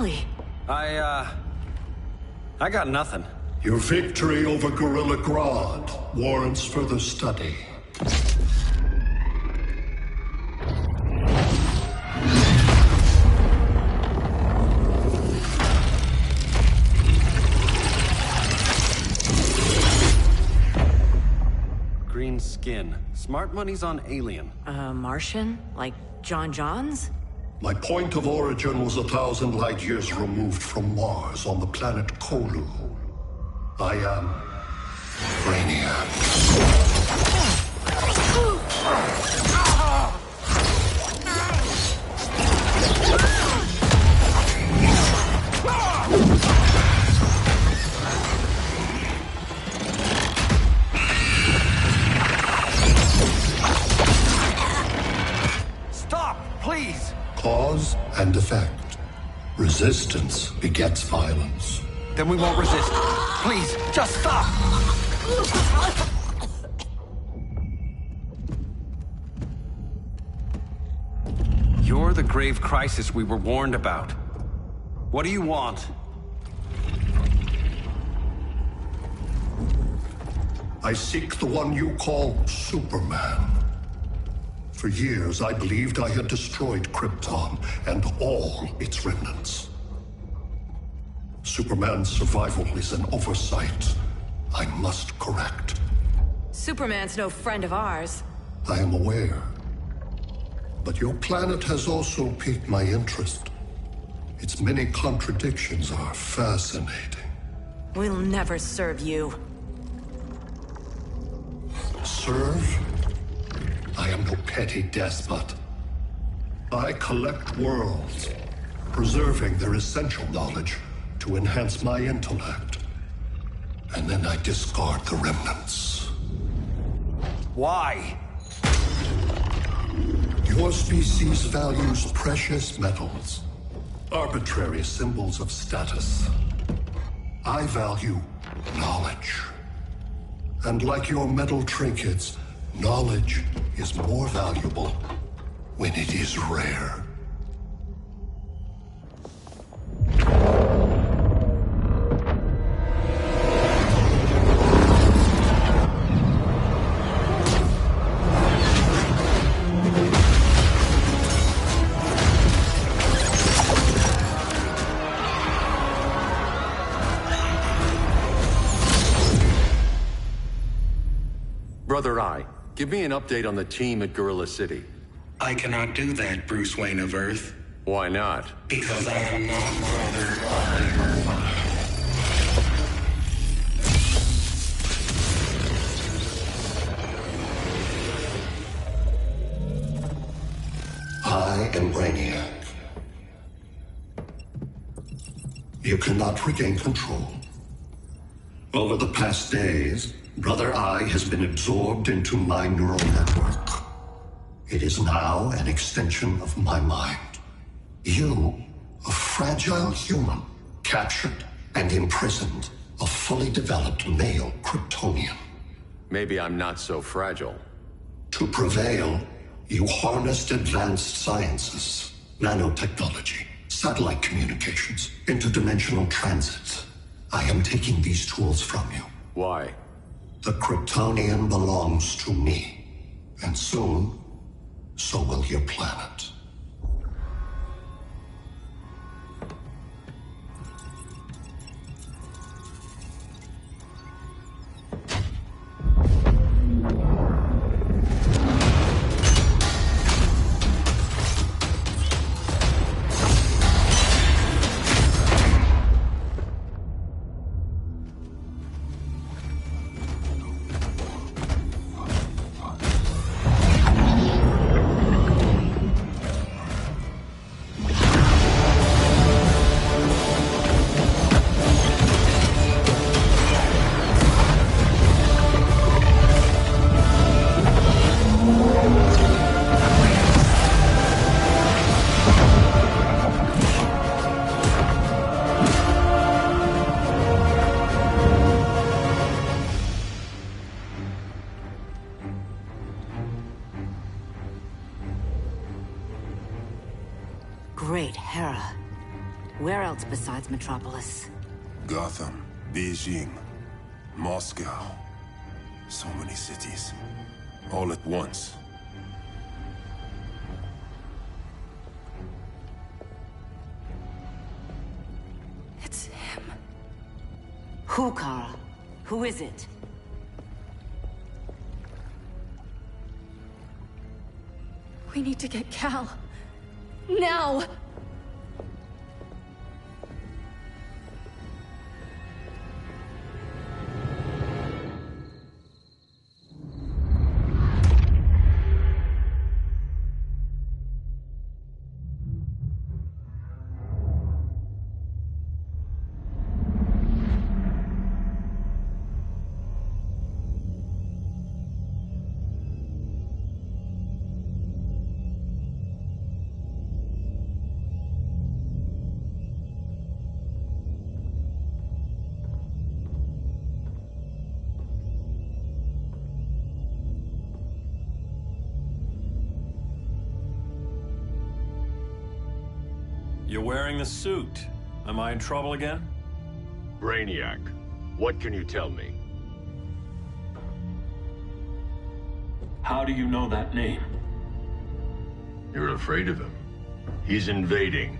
Tali. I got nothing. Your victory over Gorilla Grodd warrants further study. Green skin. Smart money's on alien. Martian? Like John Johns? My point of origin was 1,000 light years removed from Mars on the planet Kolu. I am Brainiac. Stop, please! Cause and effect. Resistance begets violence. Then we won't resist. Please, just stop! You're the grave crisis we were warned about. What do you want? I seek the one you call Superman. For years, I believed I had destroyed Krypton and all its remnants. Superman's survival is an oversight I must correct. Superman's no friend of ours. I am aware. But your planet has also piqued my interest. Its many contradictions are fascinating. We'll never serve you. Serve? I am no petty despot. I collect worlds, preserving their essential knowledge to enhance my intellect. And then I discard the remnants. Why? Your species values precious metals, arbitrary symbols of status. I value knowledge. And like your metal trinkets, knowledge is more valuable when it is rare. Brother Eye, give me an update on the team at Gorilla City. I cannot do that, Bruce Wayne of Earth. Why not? Because I am not Brother Eye. I am Brainiac. You cannot regain control. Over the past days, Brother Eye has been absorbed into my neural network. It is now an extension of my mind. You, a fragile human, captured and imprisoned a fully developed male Kryptonian. Maybe I'm not so fragile. To prevail, you harnessed advanced sciences, nanotechnology, satellite communications, interdimensional transit. I am taking these tools from you. Why? The Kryptonian belongs to me. And soon, so will your planet. Where else besides Metropolis? Gotham, Beijing, Moscow. So many cities. All at once. It's him. Who, Kara? Who is it? We need to get Cal. Now! You're wearing the suit. Am I in trouble again? Brainiac, what can you tell me? How do you know that name? You're afraid of him. He's invading.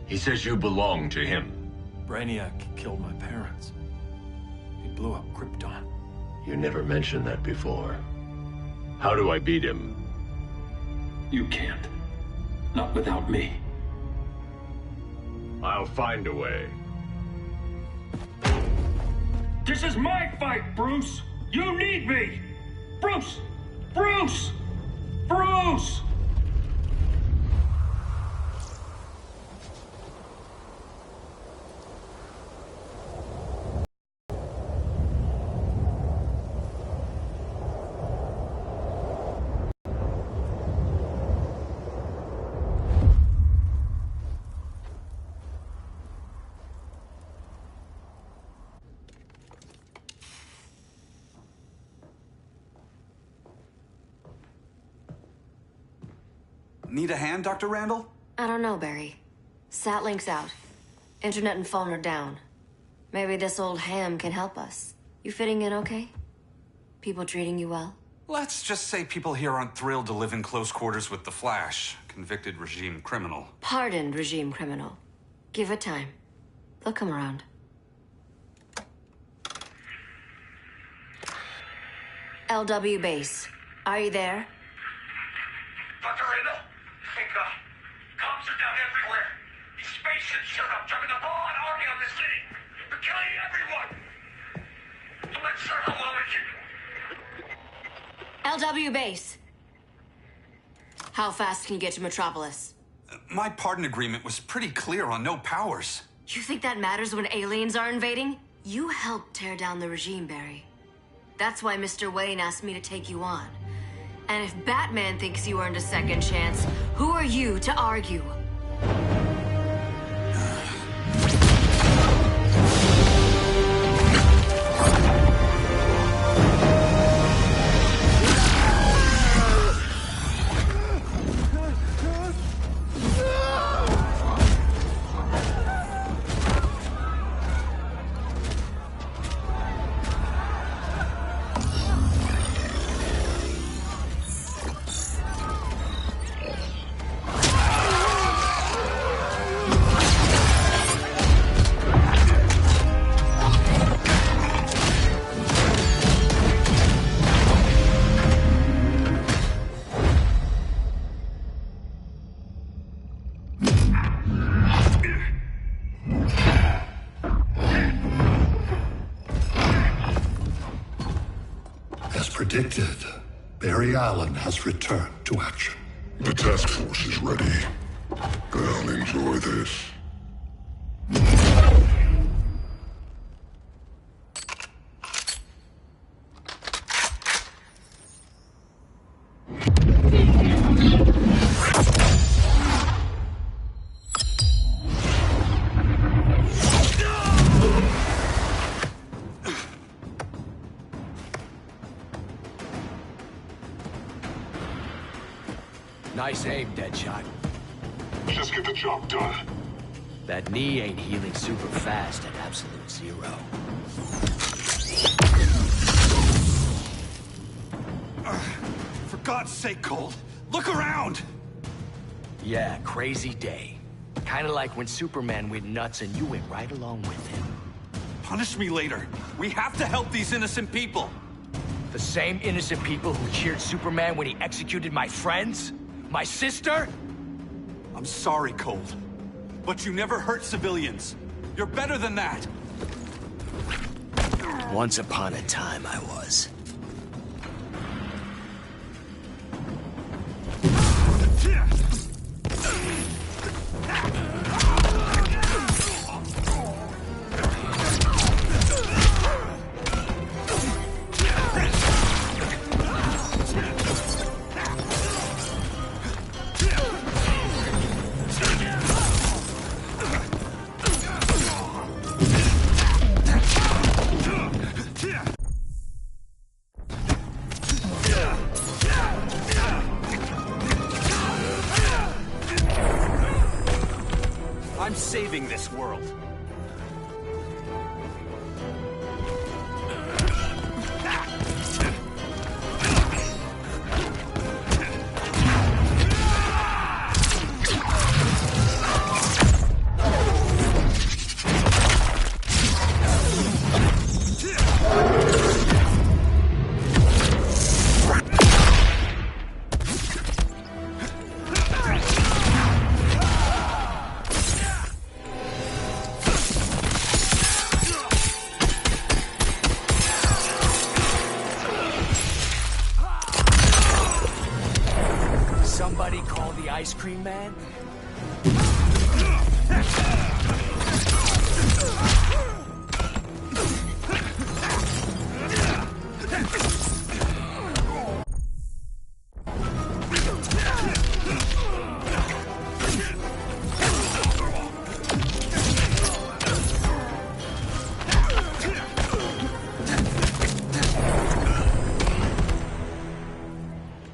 He says you belong to him. Brainiac killed my parents. He blew up Krypton. You never mentioned that before. How do I beat him? You can't. Not without me. I'll find a way. This is my fight, Bruce! You need me! Bruce! Bruce! Bruce! Need a hand, Dr. Randall? I don't know, Barry. Satlink's out. Internet and phone are down. Maybe this old ham can help us. You fitting in okay? People treating you well? Let's just say people here aren't thrilled to live in close quarters with the Flash, convicted regime criminal. Pardoned regime criminal. Give it time. They'll come around. LW base. Are you there? Dr. Randall? Cops are down everywhere. These spaceships showed up, dropping a ball and army on the city. They're killing everyone. So let's start along with you. LW base. How fast can you get to Metropolis? My pardon agreement was pretty clear on no powers. You think that matters when aliens are invading? You helped tear down the regime, Barry. That's why Mr. Wayne asked me to take you on. And if Batman thinks you earned a second chance, who are you to argue? Predicted, Barry Allen has returned to action. The task force is ready. I'll enjoy this. Nice aim, Deadshot. Just get the job done. That knee ain't healing super fast at absolute zero. For God's sake, Cole, look around! Yeah, crazy day. Kinda like when Superman went nuts and you went right along with him. Punish me later. We have to help these innocent people. The same innocent people who cheered Superman when he executed my friends? My sister? I'm sorry, Cole. But you never hurt civilians. You're better than that. Once upon a time, I was. I'm saving this world. Somebody call the ice cream man?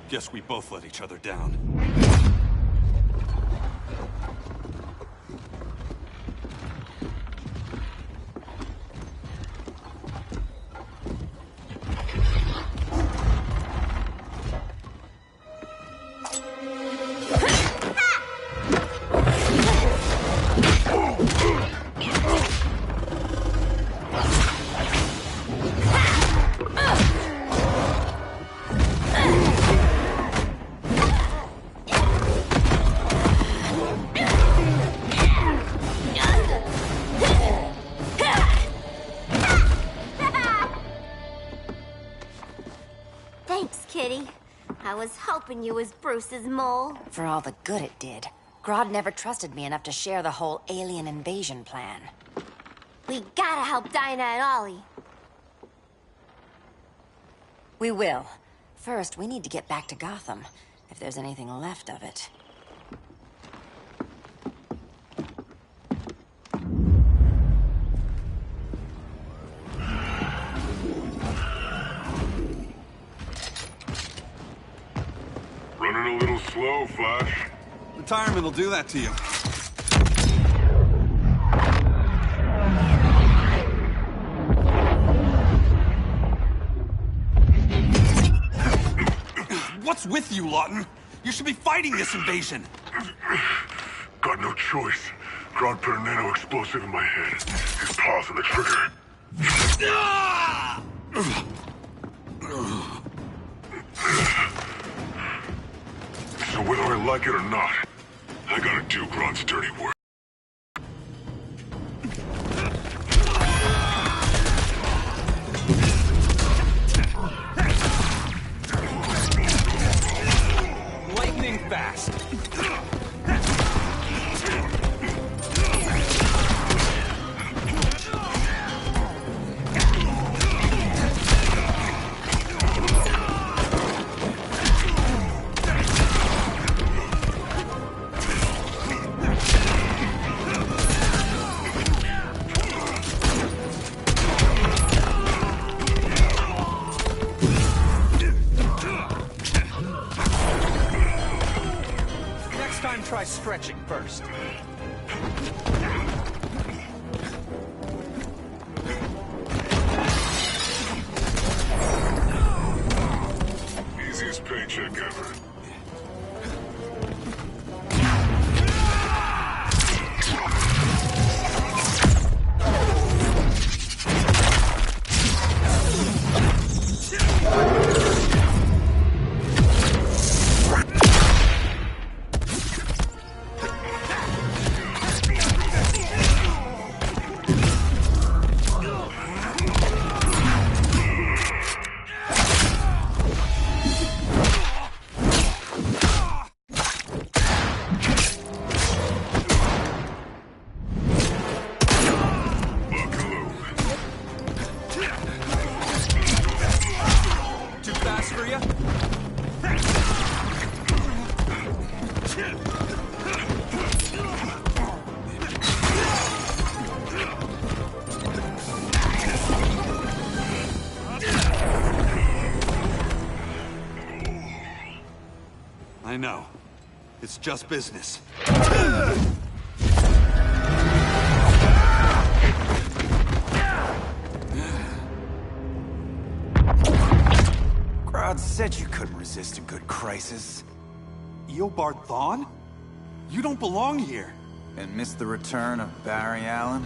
Guess we both let each other down. Thanks, Kitty. I was hoping you was Bruce's mole. For all the good it did. Grodd never trusted me enough to share the whole alien invasion plan. We gotta help Dinah and Ollie. We will. First, we need to get back to Gotham, if there's anything left of it. Running a little slow, Flash. Retirement will do that to you. What's with you, Lawton? You should be fighting this invasion. Got no choice. Grodd put a nano explosive in my head. His paws on the trigger. So whether I like it or not, I gotta do Grodd's dirty work. Lightning fast. Next time, try stretching first. I know. It's just business. Grodd said you couldn't resist a good crisis. Eobard Thawne? You don't belong here. And miss the return of Barry Allen?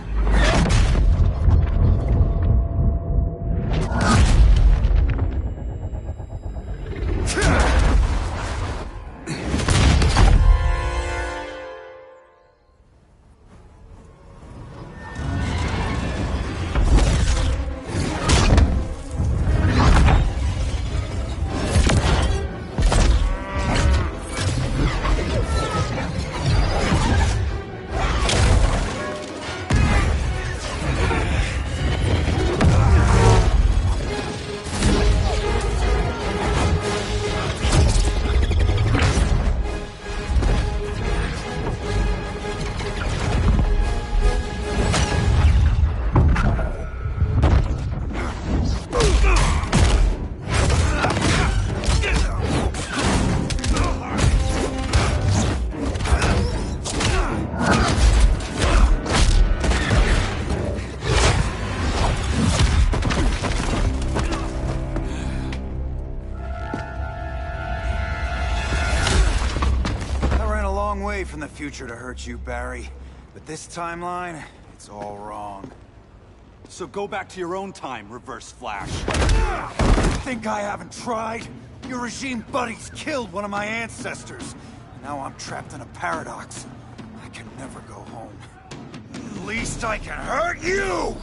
From the future to hurt you, Barry. But this timeline, it's all wrong. So go back to your own time, Reverse Flash. Think I haven't tried? Your regime buddies killed one of my ancestors. Now I'm trapped in a paradox. I can never go home. At least I can hurt you!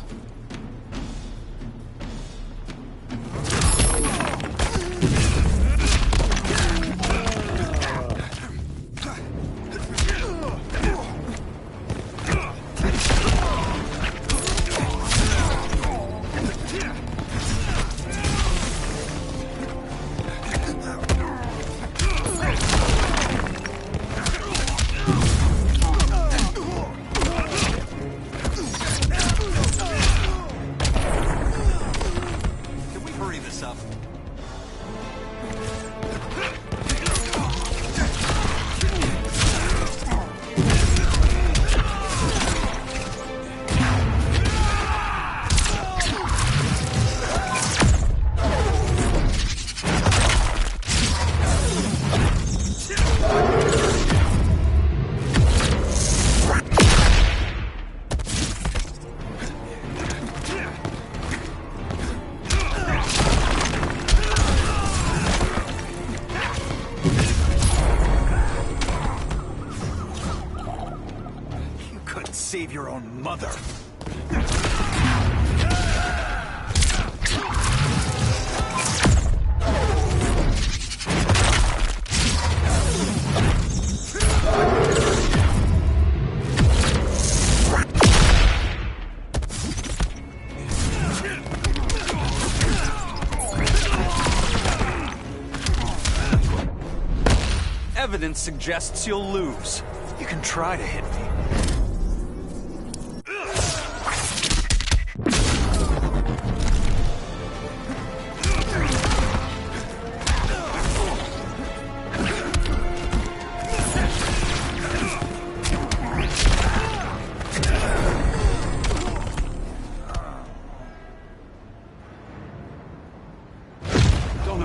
Save your own mother. Evidence suggests you'll lose. You can try to hit me.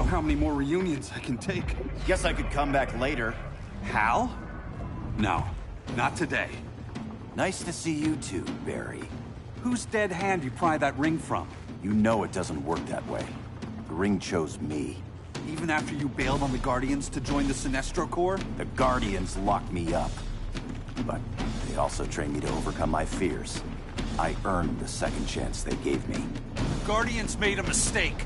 How many more reunions I can take? Guess I could come back later. Hal? No, not today. Nice to see you too, Barry. Whose dead hand you pry that ring from? You know it doesn't work that way. The ring chose me. Even after you bailed on the Guardians to join the Sinestro Corps? The Guardians locked me up. But they also trained me to overcome my fears. I earned the second chance they gave me. The Guardians made a mistake.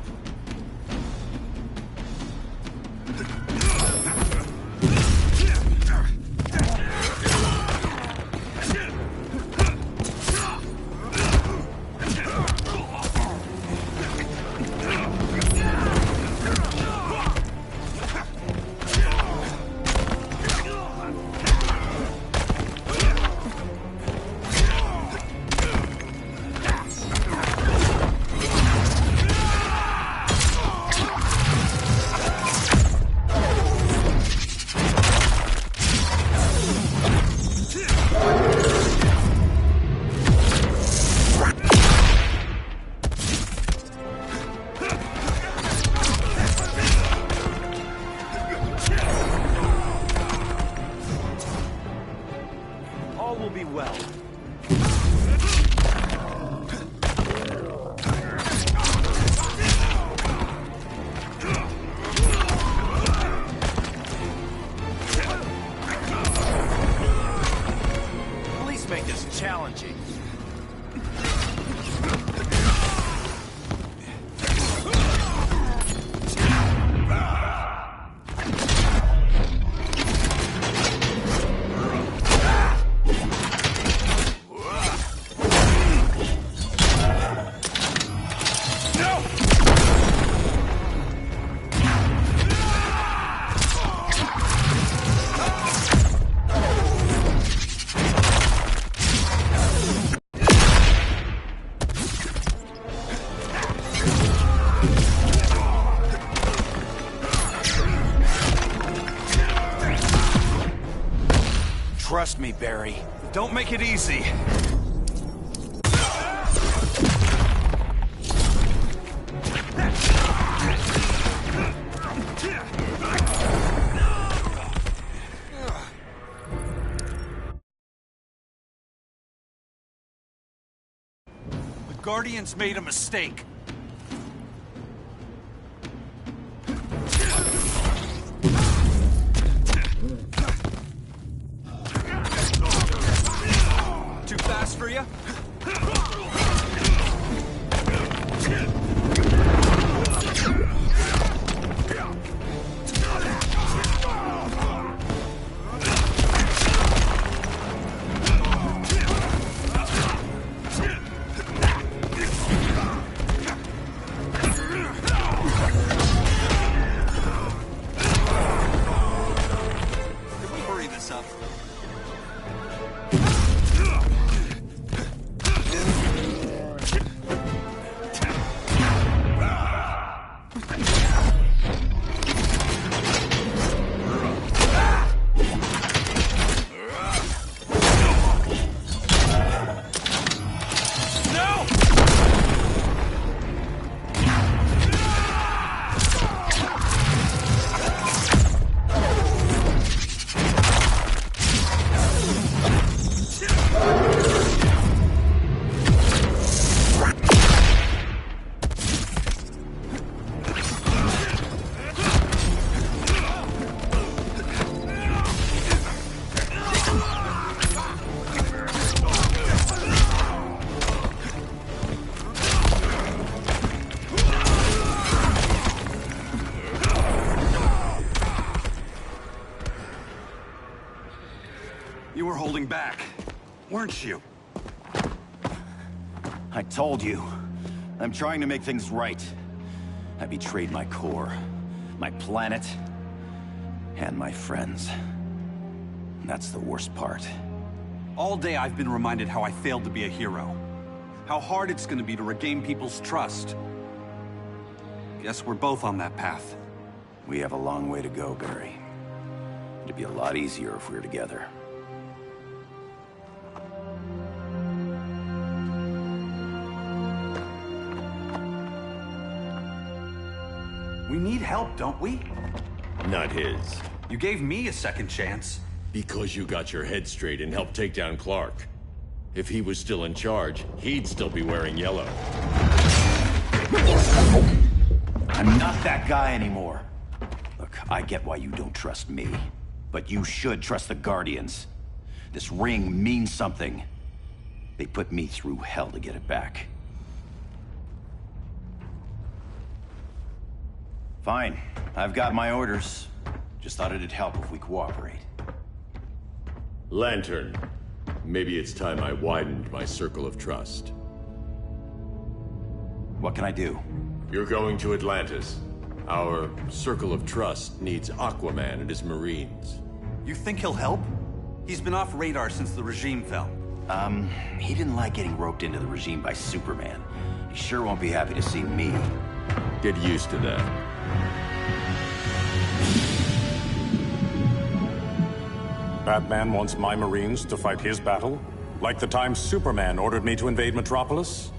All will be well. At least make this challenging. Trust me, Barry. Don't make it easy. The Guardians made a mistake. Too fast for you? Can we hurry this up? You were holding back, weren't you? I told you. I'm trying to make things right. I betrayed my core, my planet, and my friends. That's the worst part. All day I've been reminded how I failed to be a hero. How hard it's gonna be to regain people's trust. Guess we're both on that path. We have a long way to go, Barry. It'd be a lot easier if we were together. We need help, don't we? Not his. You gave me a second chance. Because you got your head straight and helped take down Clark. If he was still in charge, he'd still be wearing yellow. I'm not that guy anymore. Look, I get why you don't trust me. But you should trust the Guardians. This ring means something. They put me through hell to get it back. Fine. I've got my orders. Just thought it'd help if we cooperate. Lantern. Maybe it's time I widened my circle of trust. What can I do? You're going to Atlantis. Our circle of trust needs Aquaman and his Marines. You think he'll help? He's been off radar since the regime fell. He didn't like getting roped into the regime by Superman. He sure won't be happy to see me. Get used to that. Batman wants my Marines to fight his battle? Like the time Superman ordered me to invade Metropolis?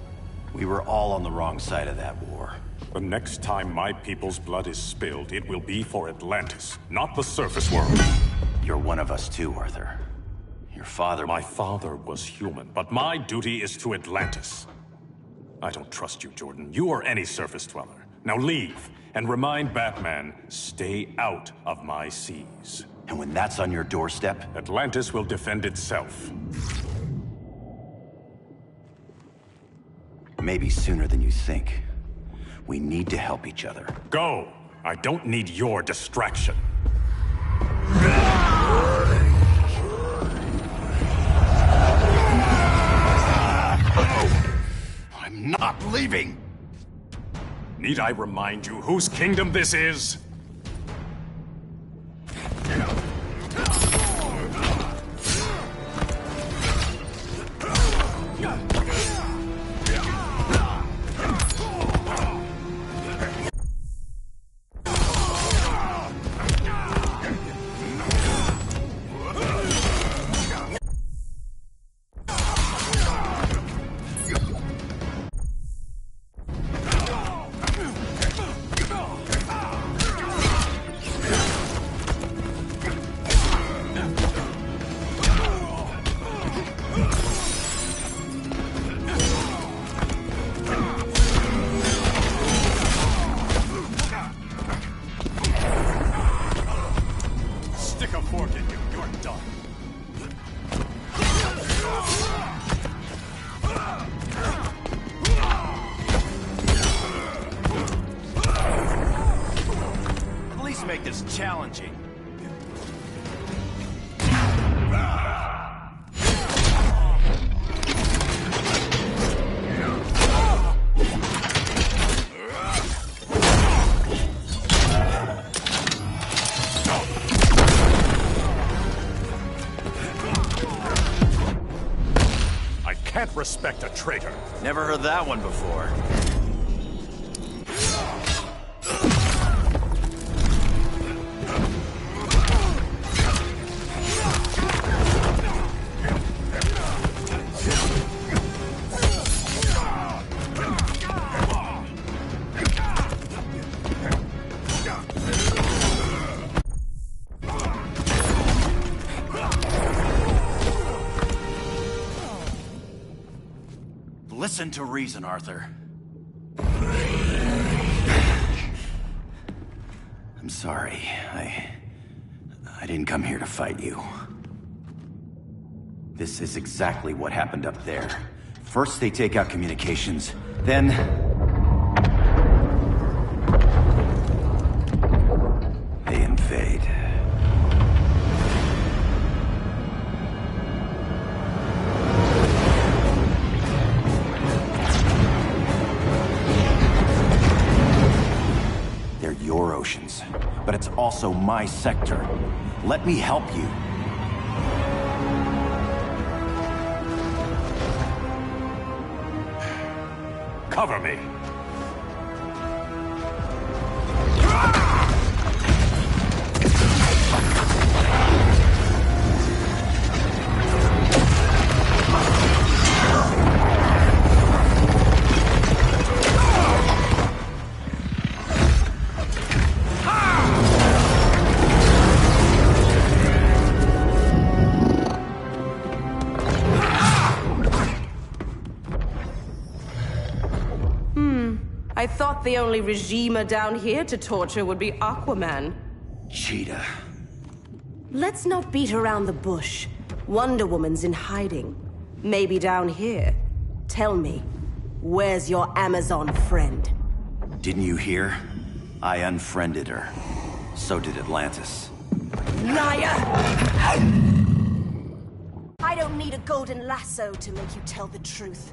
We were all on the wrong side of that war. The next time my people's blood is spilled, it will be for Atlantis, not the surface world. You're one of us too, Arthur. Your father... My father was human, but my duty is to Atlantis. I don't trust you, Jordan. You or any surface dweller. Now leave, and remind Batman, stay out of my seas. And when that's on your doorstep? Atlantis will defend itself. Maybe sooner than you think. We need to help each other. Go! I don't need your distraction. I'm not leaving! Need I remind you whose kingdom this is? Make this challenging. I can't respect a traitor. Never heard that one before. Listen to reason, Arthur. I'm sorry. I didn't come here to fight you. This is exactly what happened up there. First they take out communications, then... they invade. They're your oceans, but it's also my sector. Let me help you. Cover me! I thought the only regimer down here to torture would be Aquaman. Cheetah. Let's not beat around the bush. Wonder Woman's in hiding. Maybe down here. Tell me, where's your Amazon friend? Didn't you hear? I unfriended her. So did Atlantis. Liar! I don't need a golden lasso to make you tell the truth.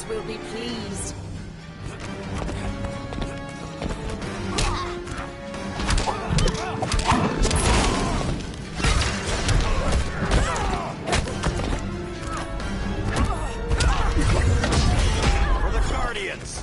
gods will be pleased. For the Guardians!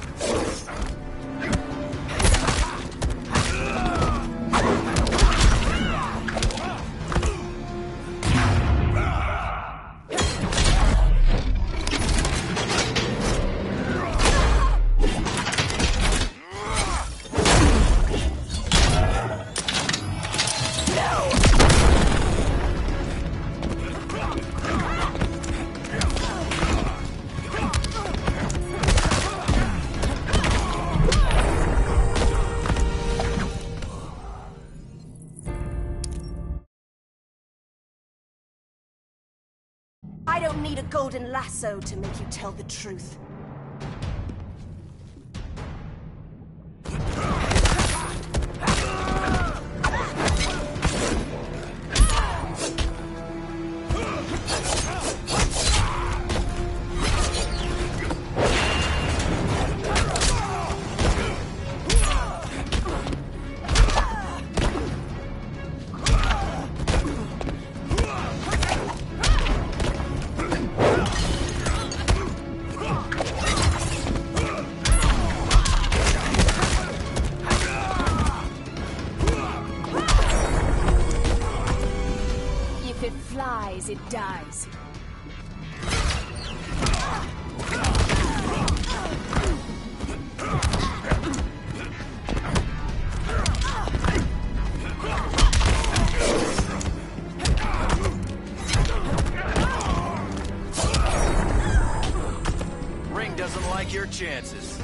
I don't need a golden lasso to make you tell the truth. If it flies, it dies. Ring doesn't like your chances.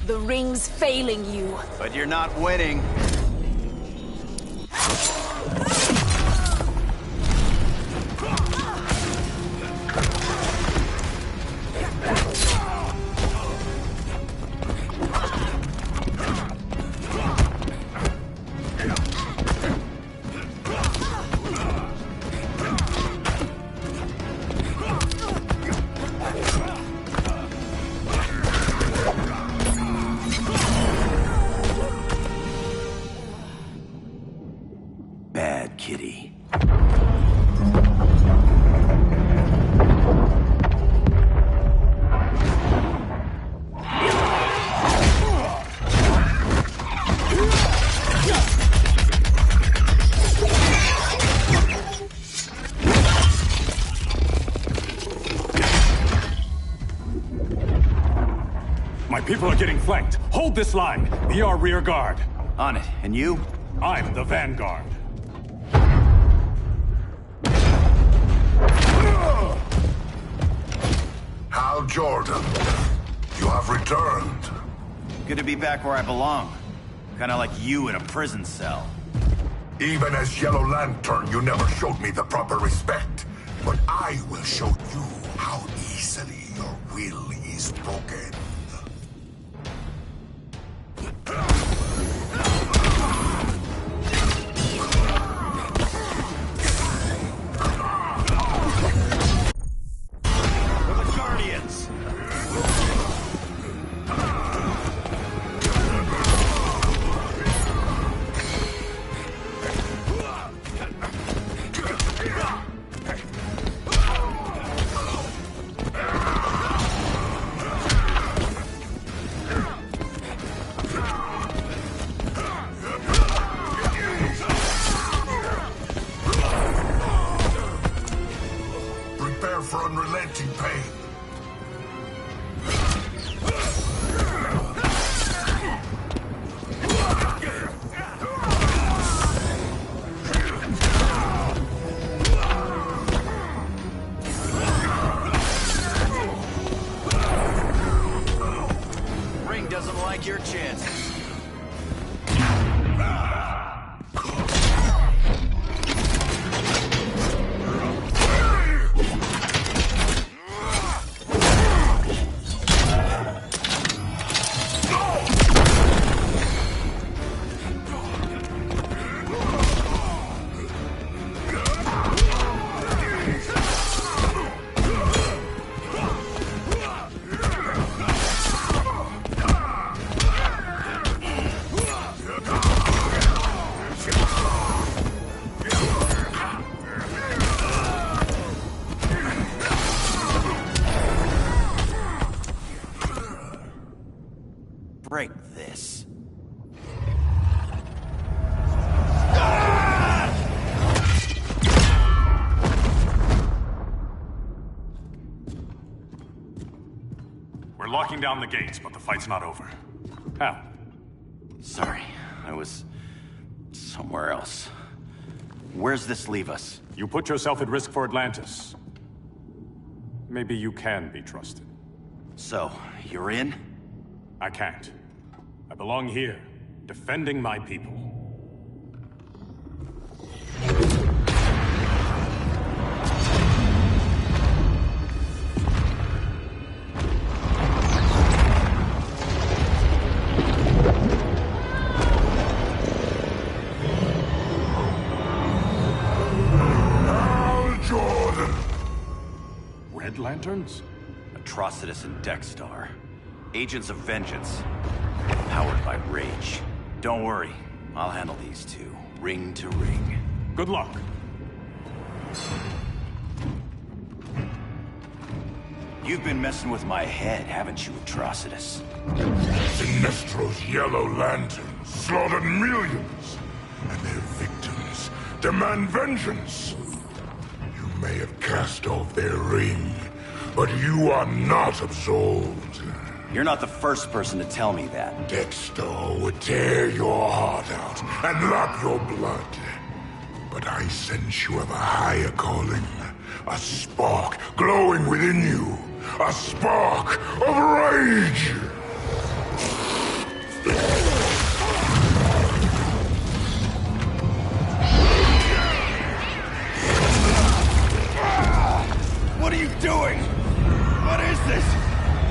The ring's failing you. But you're not winning. Bad kitty. My people are getting flanked. Hold this line. Be our rear guard. On it. And you? I'm the vanguard. Hal Jordan, you have returned. Good to be back where I belong. Kinda like you in a prison cell. Even as Yellow Lantern, you never showed me the proper respect. But I will show you how easily your will is broken. For the Guardians! Prepare for unrelenting pain. Ring doesn't like your chances. break this. We're locking down the gates, but the fight's not over. How? Sorry, I was somewhere else. Where's this leave us? You put yourself at risk for Atlantis. Maybe you can be trusted. So, you're in? I can't. I belong here, defending my people. Lanterns? Atrocitus and Dexstar. Agents of Vengeance. Powered by rage. Don't worry, I'll handle these two, ring to ring. Good luck. You've been messing with my head, haven't you, Atrocitus? Sinestro's yellow lanterns slaughtered millions, and their victims demand vengeance. You may have cast off their ring, but you are not absolved. You're not the first person to tell me that. Dexter would tear your heart out and lap your blood. But I sense you have a higher calling. A spark glowing within you. A spark of rage! What are you doing? What is this?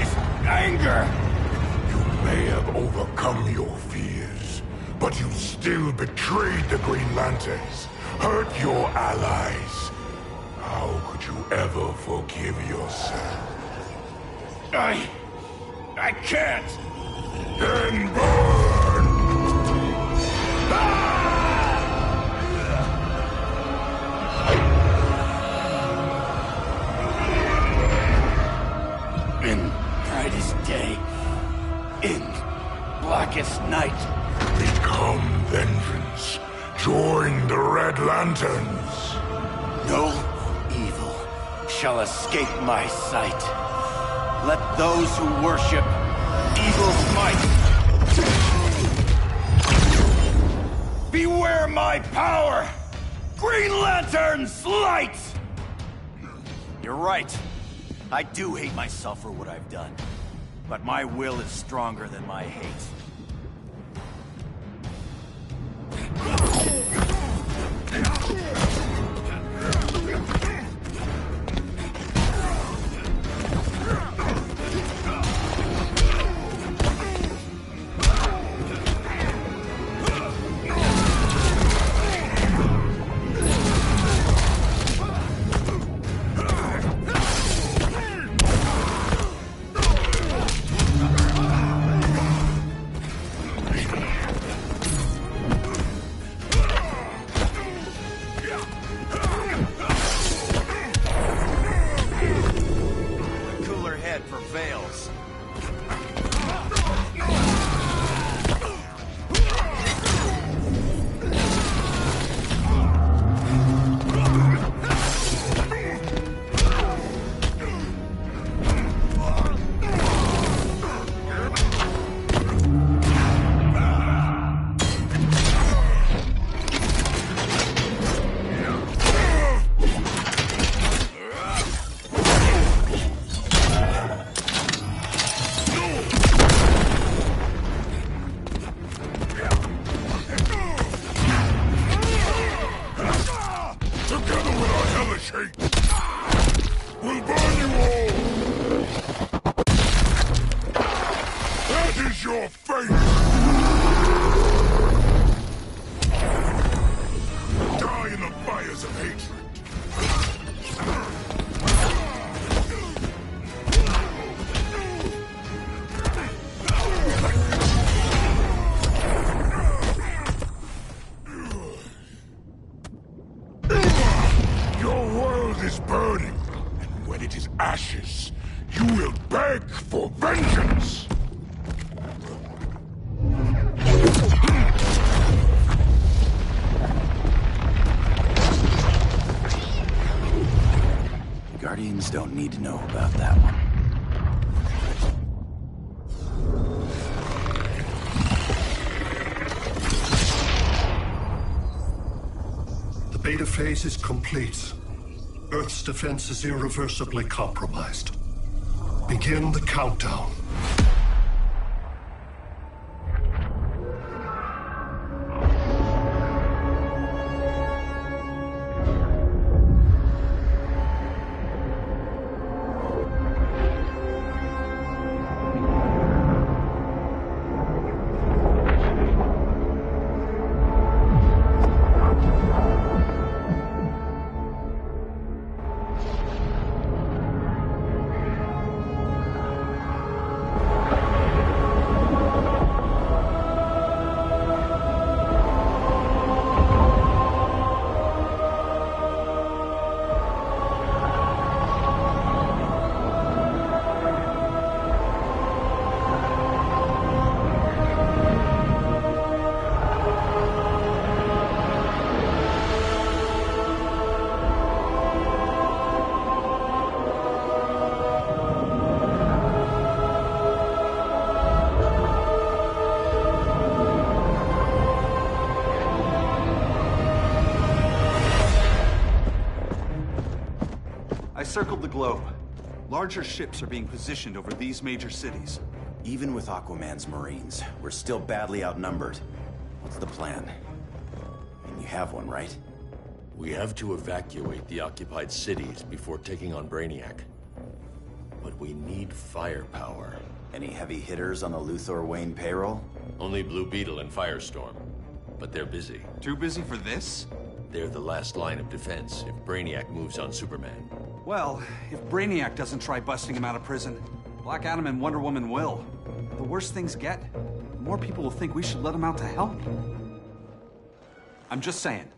It's anger! You may have overcome your fears, but you still betrayed the Green Lanterns, hurt your allies. How could you ever forgive yourself? I can't! Then burn! In brightest day, in blackest night. Become vengeance. Join the Red Lanterns. No evil shall escape my sight. Let those who worship evil's might beware my power! Green Lantern's light! You're right. I do hate myself for what I've done. But my will is stronger than my hate. Guardians don't need to know about that one. The beta phase is complete. Earth's defense is irreversibly compromised. Begin the countdown. Circled the globe. Larger ships are being positioned over these major cities. Even with Aquaman's Marines, we're still badly outnumbered. What's the plan? And you have one, right? We have to evacuate the occupied cities before taking on Brainiac. But we need firepower. Any heavy hitters on the Luthor Wayne payroll? Only Blue Beetle and Firestorm. But they're busy. Too busy for this? They're the last line of defense if Brainiac moves on Superman. Well, if Brainiac doesn't try busting him out of prison, Black Adam and Wonder Woman will. The worse things get, the more people will think we should let him out to help. I'm just saying.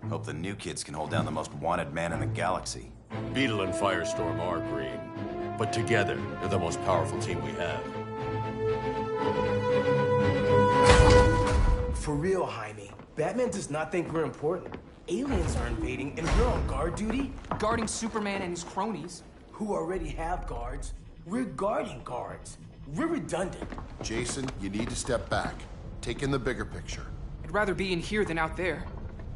Hope the new kids can hold down the most wanted man in the galaxy. Beetle and Firestorm are green, but together, they're the most powerful team we have. For real, Jaime, Batman does not think we're important. Aliens are invading, and we're on guard duty? Guarding Superman and his cronies. Who already have guards. We're guarding guards. We're redundant. Jason, you need to step back. Take in the bigger picture. I'd rather be in here than out there.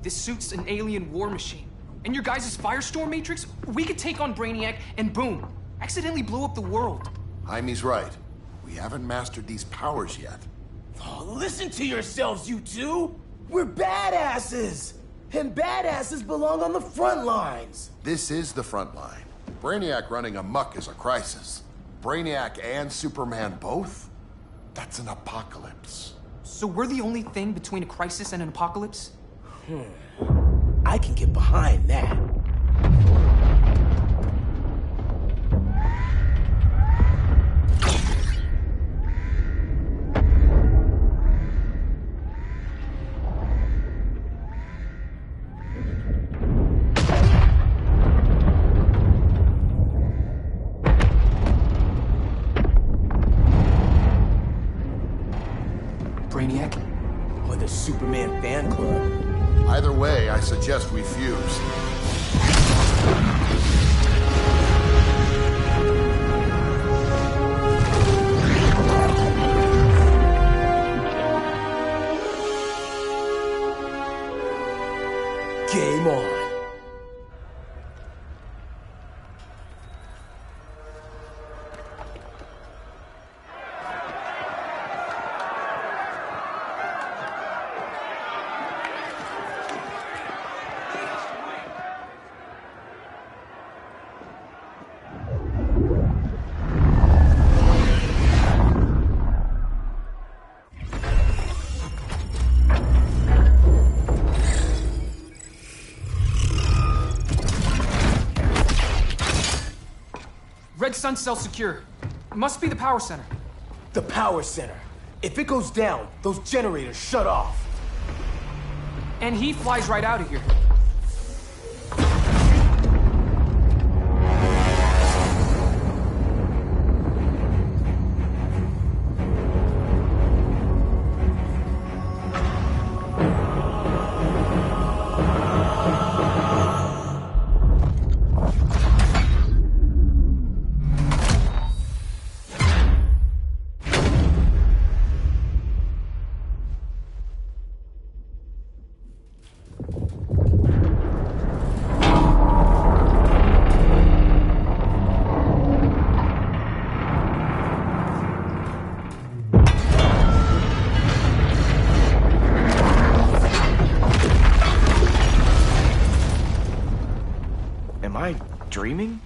This suit's an alien war machine. And your guys' Firestorm Matrix? We could take on Brainiac and boom, accidentally blow up the world. Jaime's right. We haven't mastered these powers yet. Oh, listen to yourselves, you two! We're badasses! And badasses belong on the front lines! This is the front line. Brainiac running amok is a crisis. Brainiac and Superman both? That's an apocalypse. So we're the only thing between a crisis and an apocalypse? I can get behind that. Brainiac? Or the Superman fan club? Either way, I suggest we fuse. Game on. Red Sun cell secure. It must be the power center. The power center. If it goes down, those generators shut off. And he flies right out of here. screaming?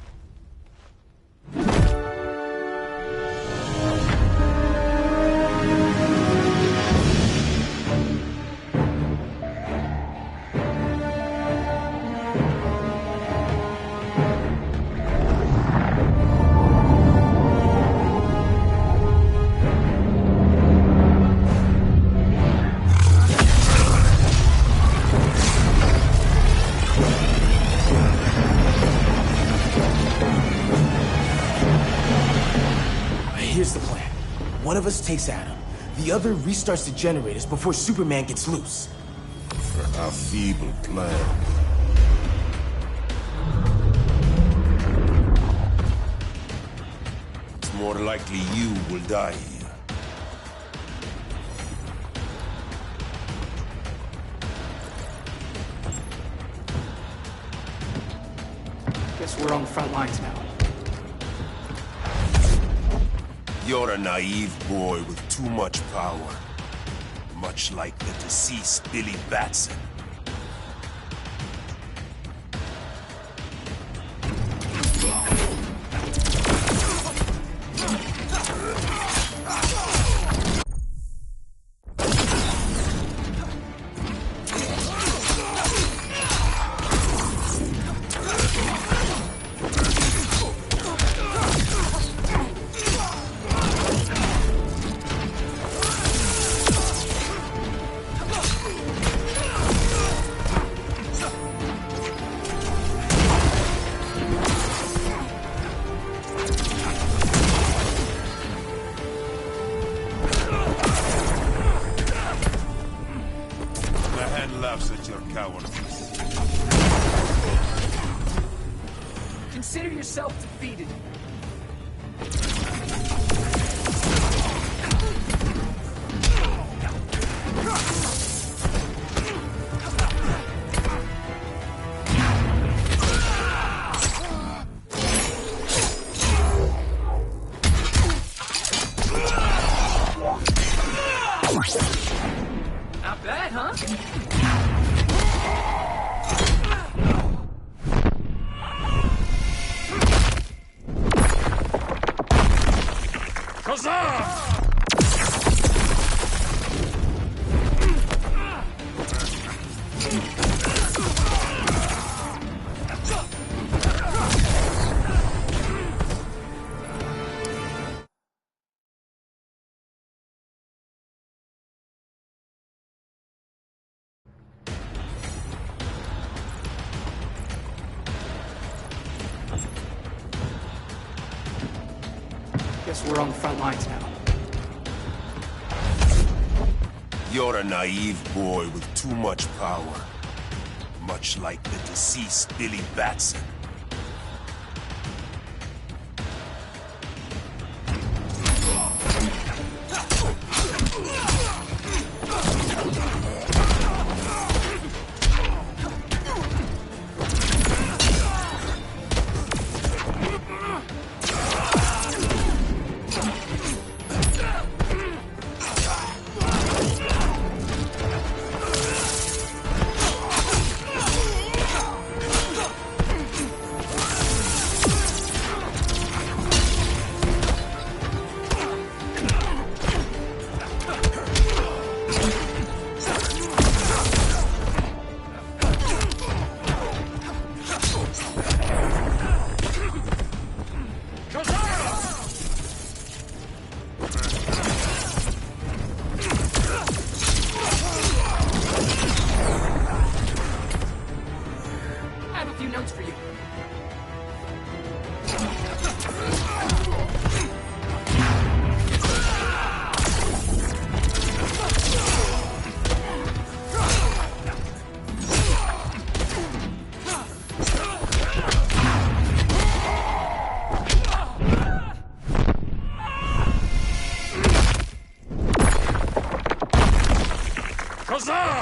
Here's the plan. One of us takes Adam. The other restarts the generators before Superman gets loose. A feeble plan. It's more likely you will die here. Guess we're on the front lines now. You're a naive boy with too much power. Much like the deceased Billy Batson. Laughs at your cowardice. Consider yourself defeated. Not bad, huh? Guess we're on the front lines now. You're a naive boy with too much power. Much like the deceased Billy Batson. I have a few notes for you. Huzzah!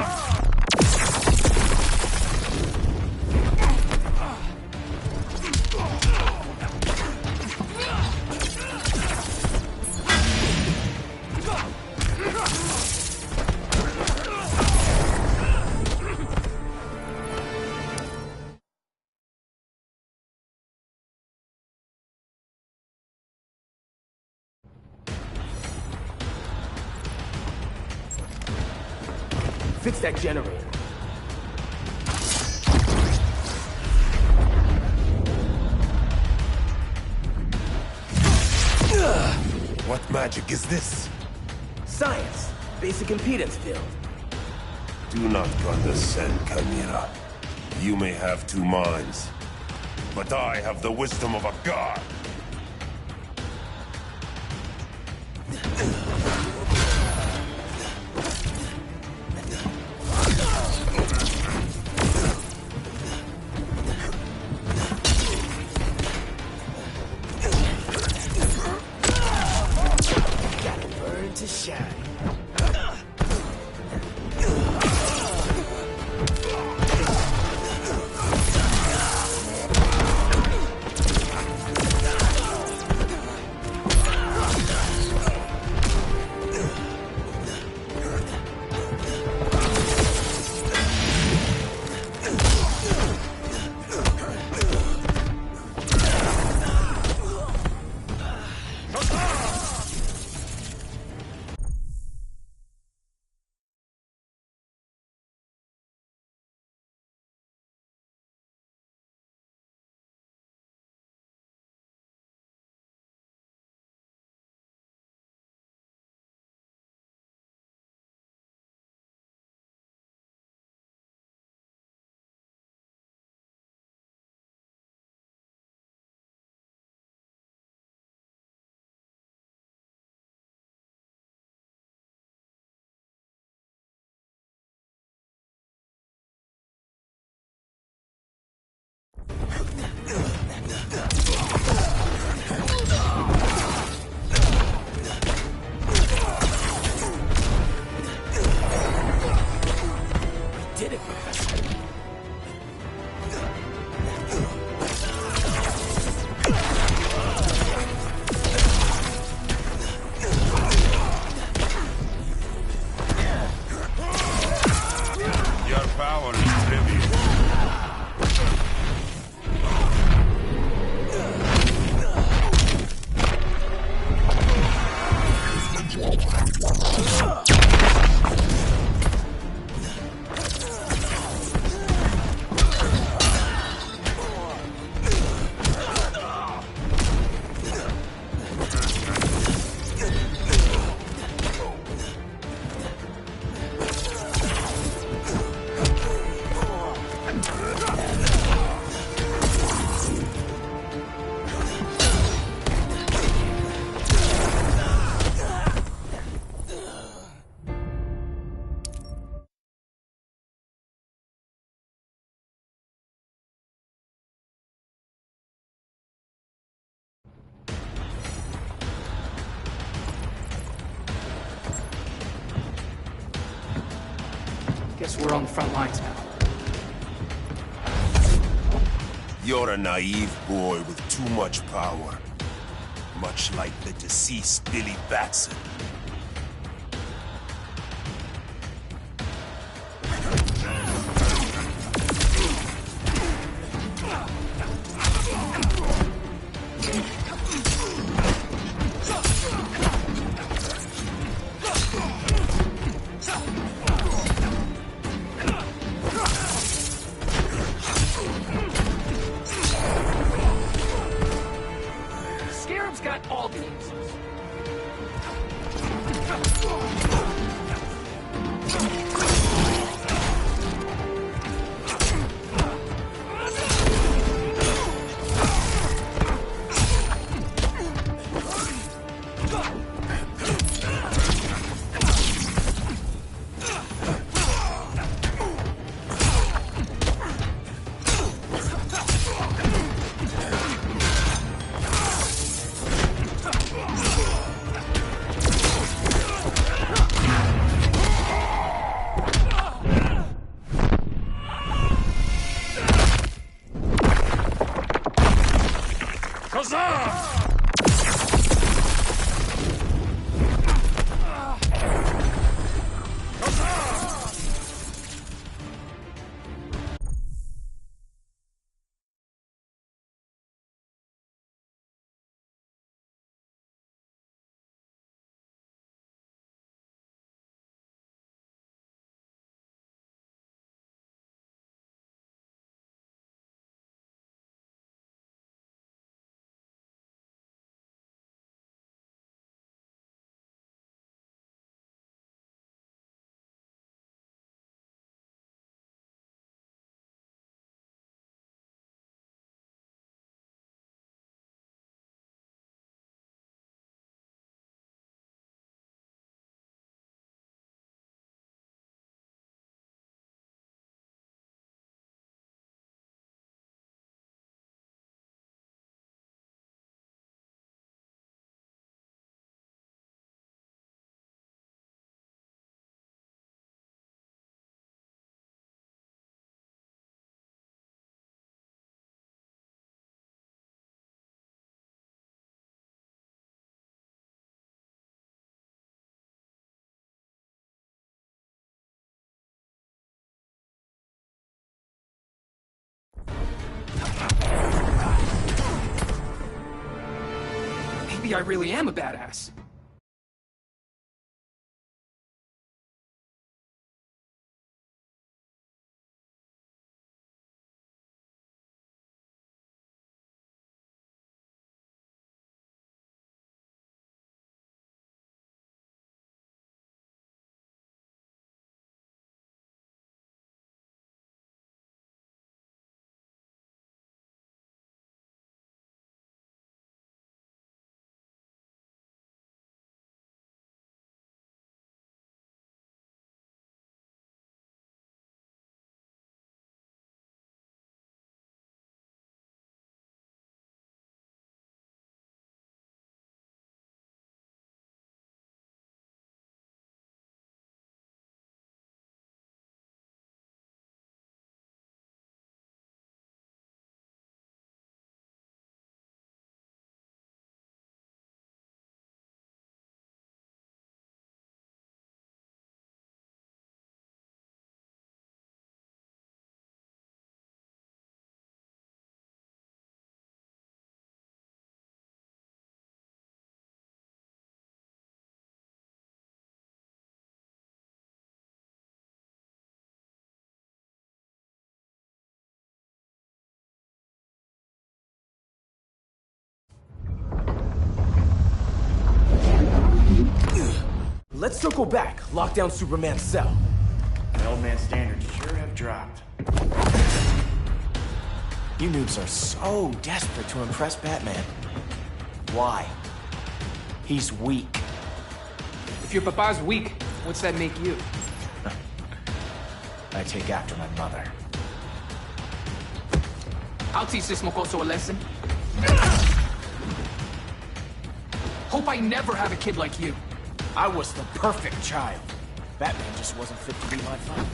Fix that generator. What magic is this? Science. Basic impedance field. Do not condescend, Chimera. You may have two minds, but I have the wisdom of a god. Gotta burn to shine. Did it, Professor. Your power is trivial. Guess we're on the front lines now. You're a naive boy with too much power. Much like the deceased Billy Batson. Scarab's got all the answers. Maybe I really am a badass. Let's circle back, lock down Superman's cell. The old man's standards sure have dropped. You noobs are so desperate to impress Batman. Why? He's weak. If your papa's weak, what's that make you? I take after my mother. I'll teach this mocoso a lesson. Hope I never have a kid like you. I was the perfect child. Batman just wasn't fit to be my father.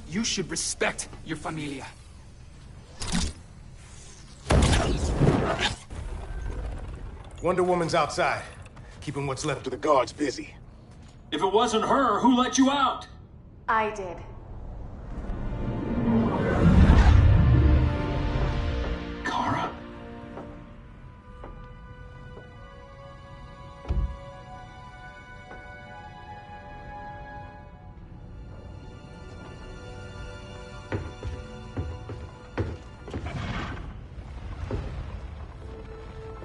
You should respect your familia. Wonder Woman's outside, keeping what's left of the guards busy. If it wasn't her, who let you out? I did. Kara?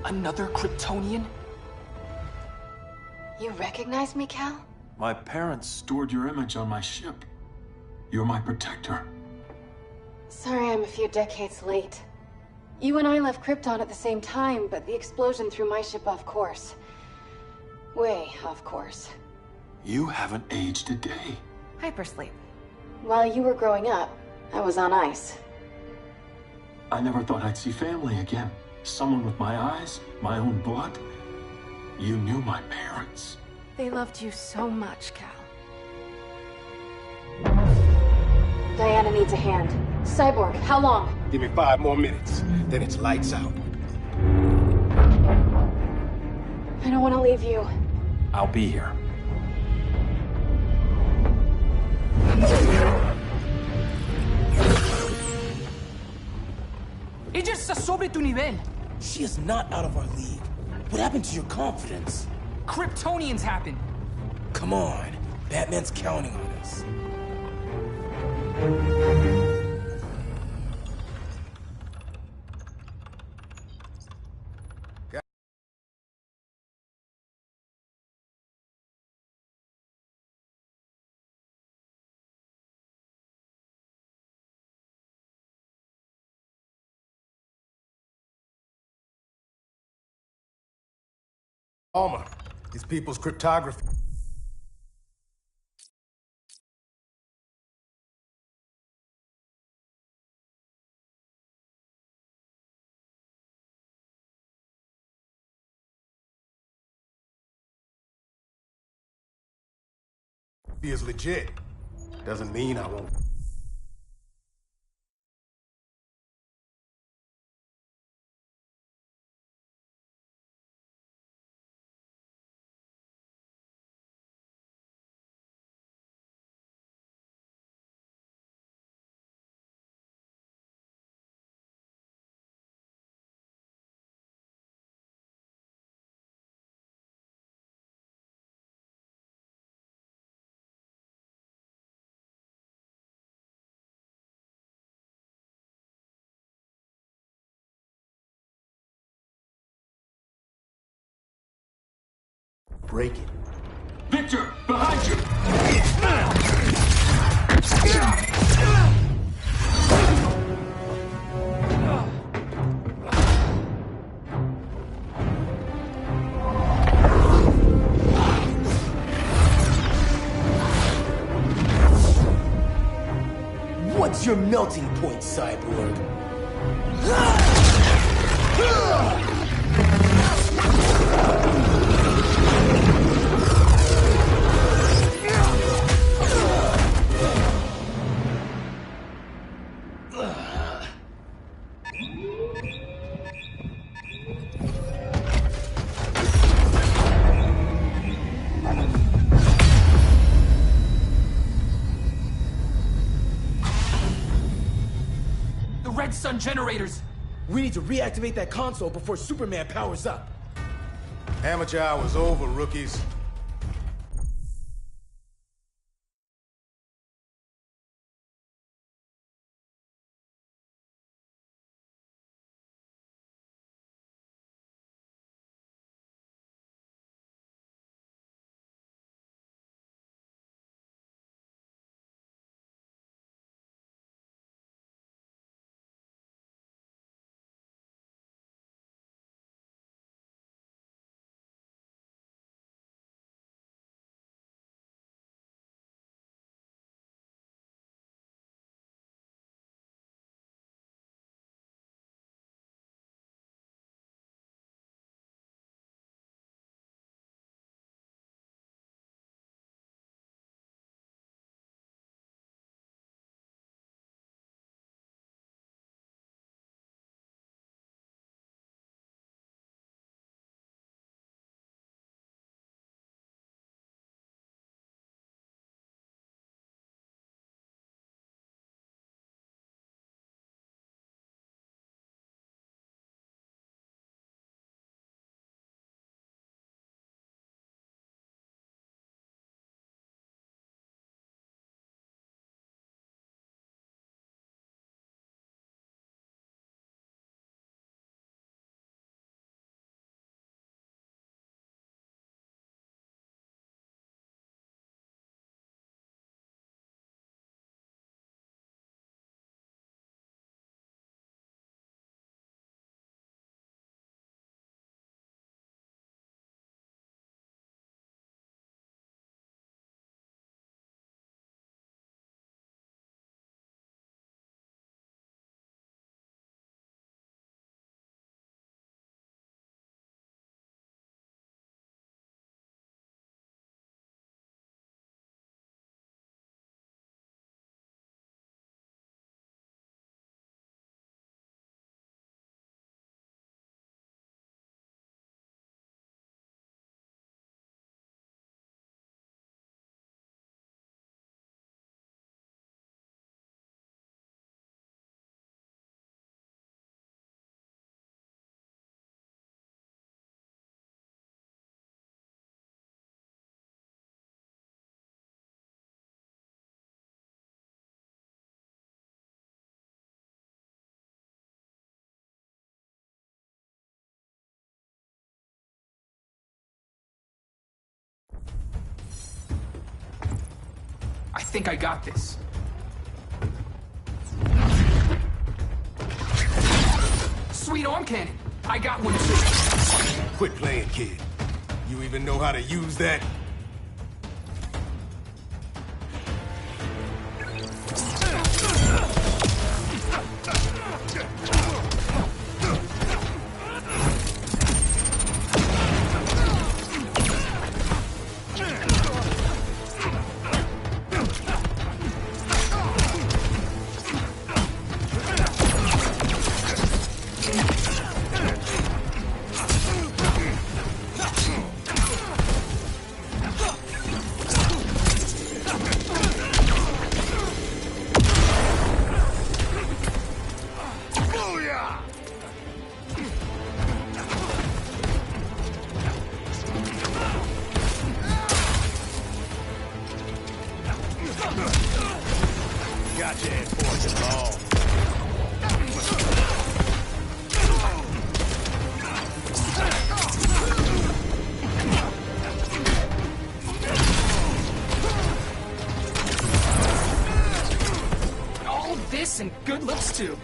Another Kryptonian? You recognize me, Cal? My parents stored your image on my ship. You're my protector. Sorry I'm a few decades late. You and I left Krypton at the same time, but the explosion threw my ship off course. Way off course. You haven't aged a day. Hypersleep. While you were growing up, I was on ice. I never thought I'd see family again. Someone with my eyes, my own blood. You knew my parents. They loved you so much, Cal. Diana needs a hand. Cyborg, how long? Give me 5 more minutes, then it's lights out. I don't want to leave you. I'll be here. Ella está sobre tu nivel. She is not out of our league. What happened to your confidence? Kryptonians happen. Come on. Batman's counting on us. Alma, these people's cryptography. Is legit. Doesn't mean I won't. Break it. Victor, behind you! What's your melting point, Cyborg? The Red Sun generators. We need to reactivate that console before Superman powers up. Amateur hour's over, rookies. think I got this. Sweet arm cannon. I got one too. Quit playing, kid. You even know how to use that? Gotcha, and fork it all. All this and good looks too.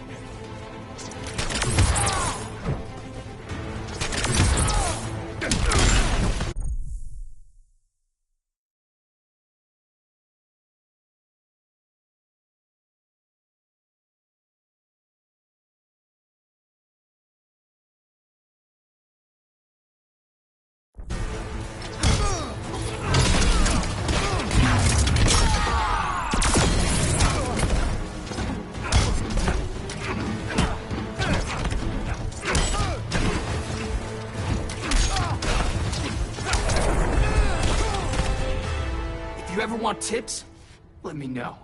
If you ever want tips, let me know.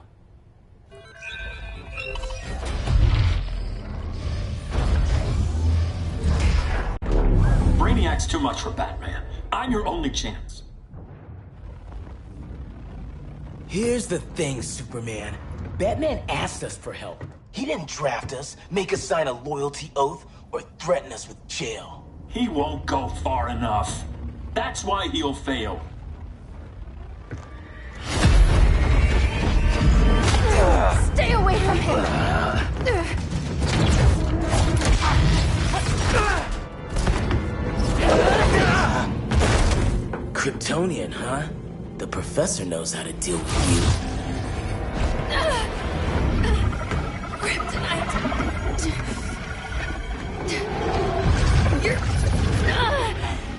Brainiac's too much for Batman. I'm your only chance. Here's the thing, Superman. Batman asked us for help. He didn't draft us, make us sign a loyalty oath, or threaten us with jail. He won't go far enough. That's why he'll fail. Stay away from him! Kryptonian, huh? The professor knows how to deal with you. Kryptonite!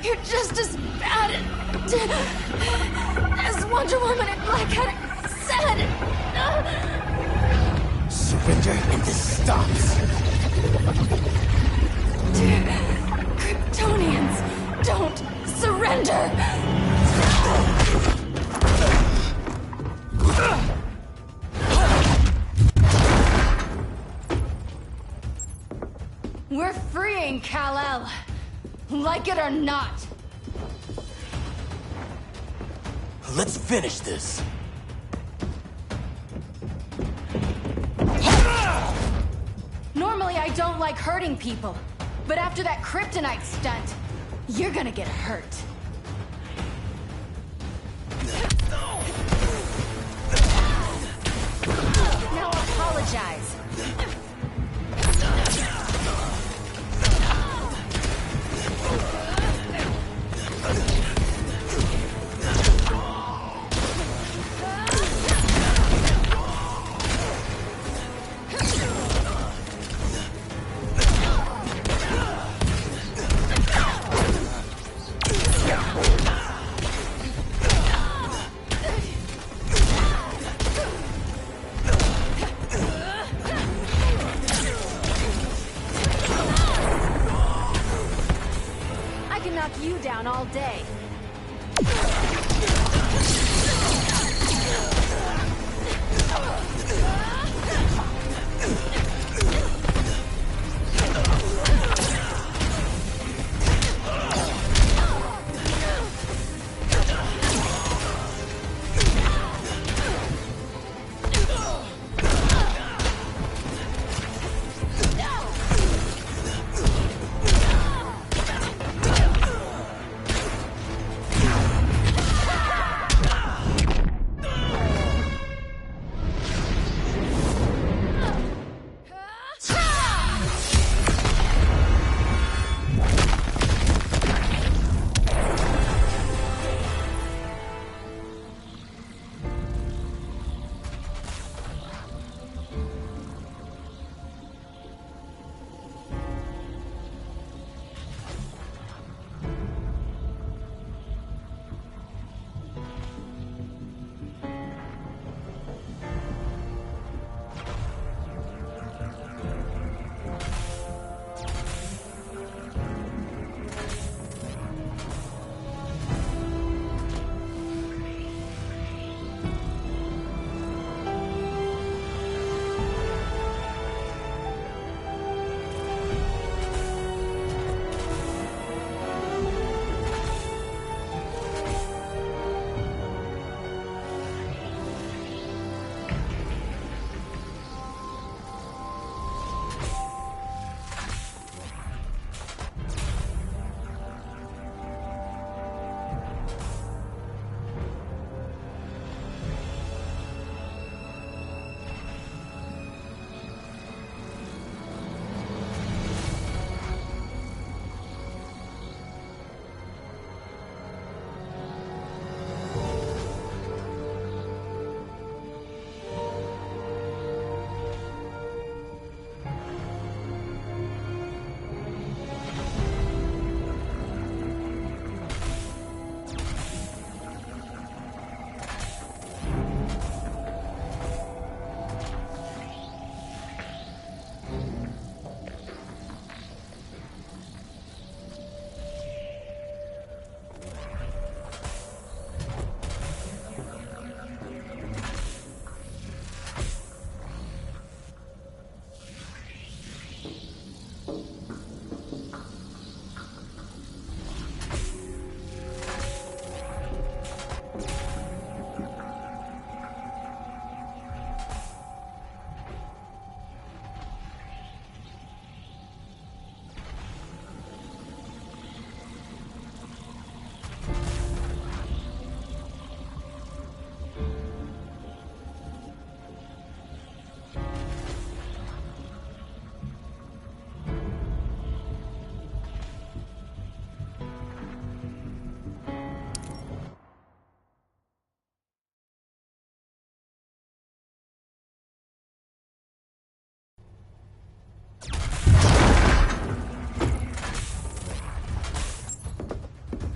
You're just as bad as Wonder Woman and Black Cat said! Surrender and this stops. Kryptonians don't surrender! We're freeing Kal-El. Like it or not. Let's finish this. Normally I don't like hurting people, but after that kryptonite stunt, you're gonna get hurt. Now apologize. You down all day.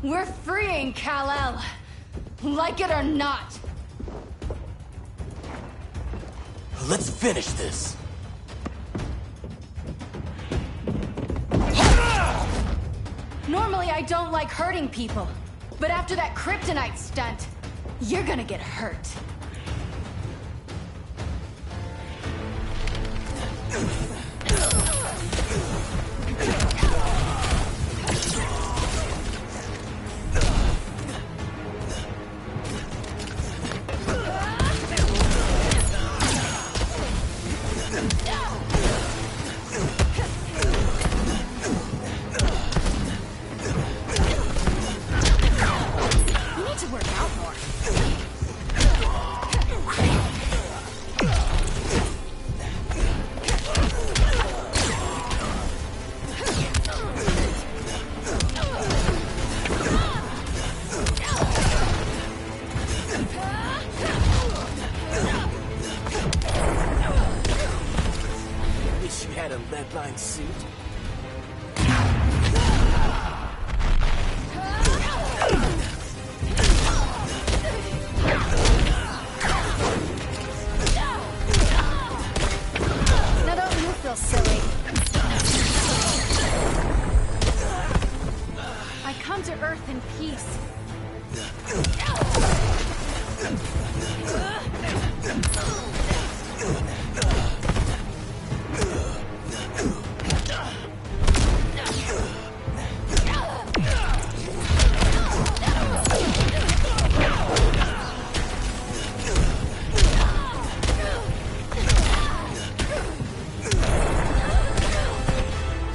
We're freeing Kal-El. Like it or not. Let's finish this. Normally I don't like hurting people, but after that kryptonite stunt, you're gonna get hurt. You need to work out more. Wish you had a lead-lined suit. Now don't you feel silly? I come to Earth in peace.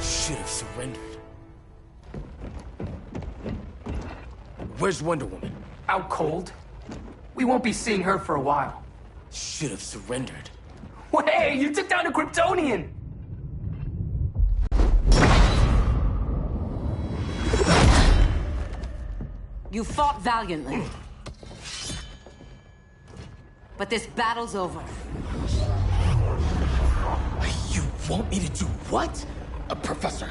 Should have surrendered. Where's Wonder Woman? Out cold? We won't be seeing her for a while. Should have surrendered. Hey, you took down a Kryptonian! You fought valiantly. But this battle's over. You want me to do what? Professor,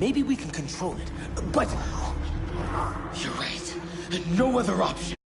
maybe we can control it. But you're right. No other option.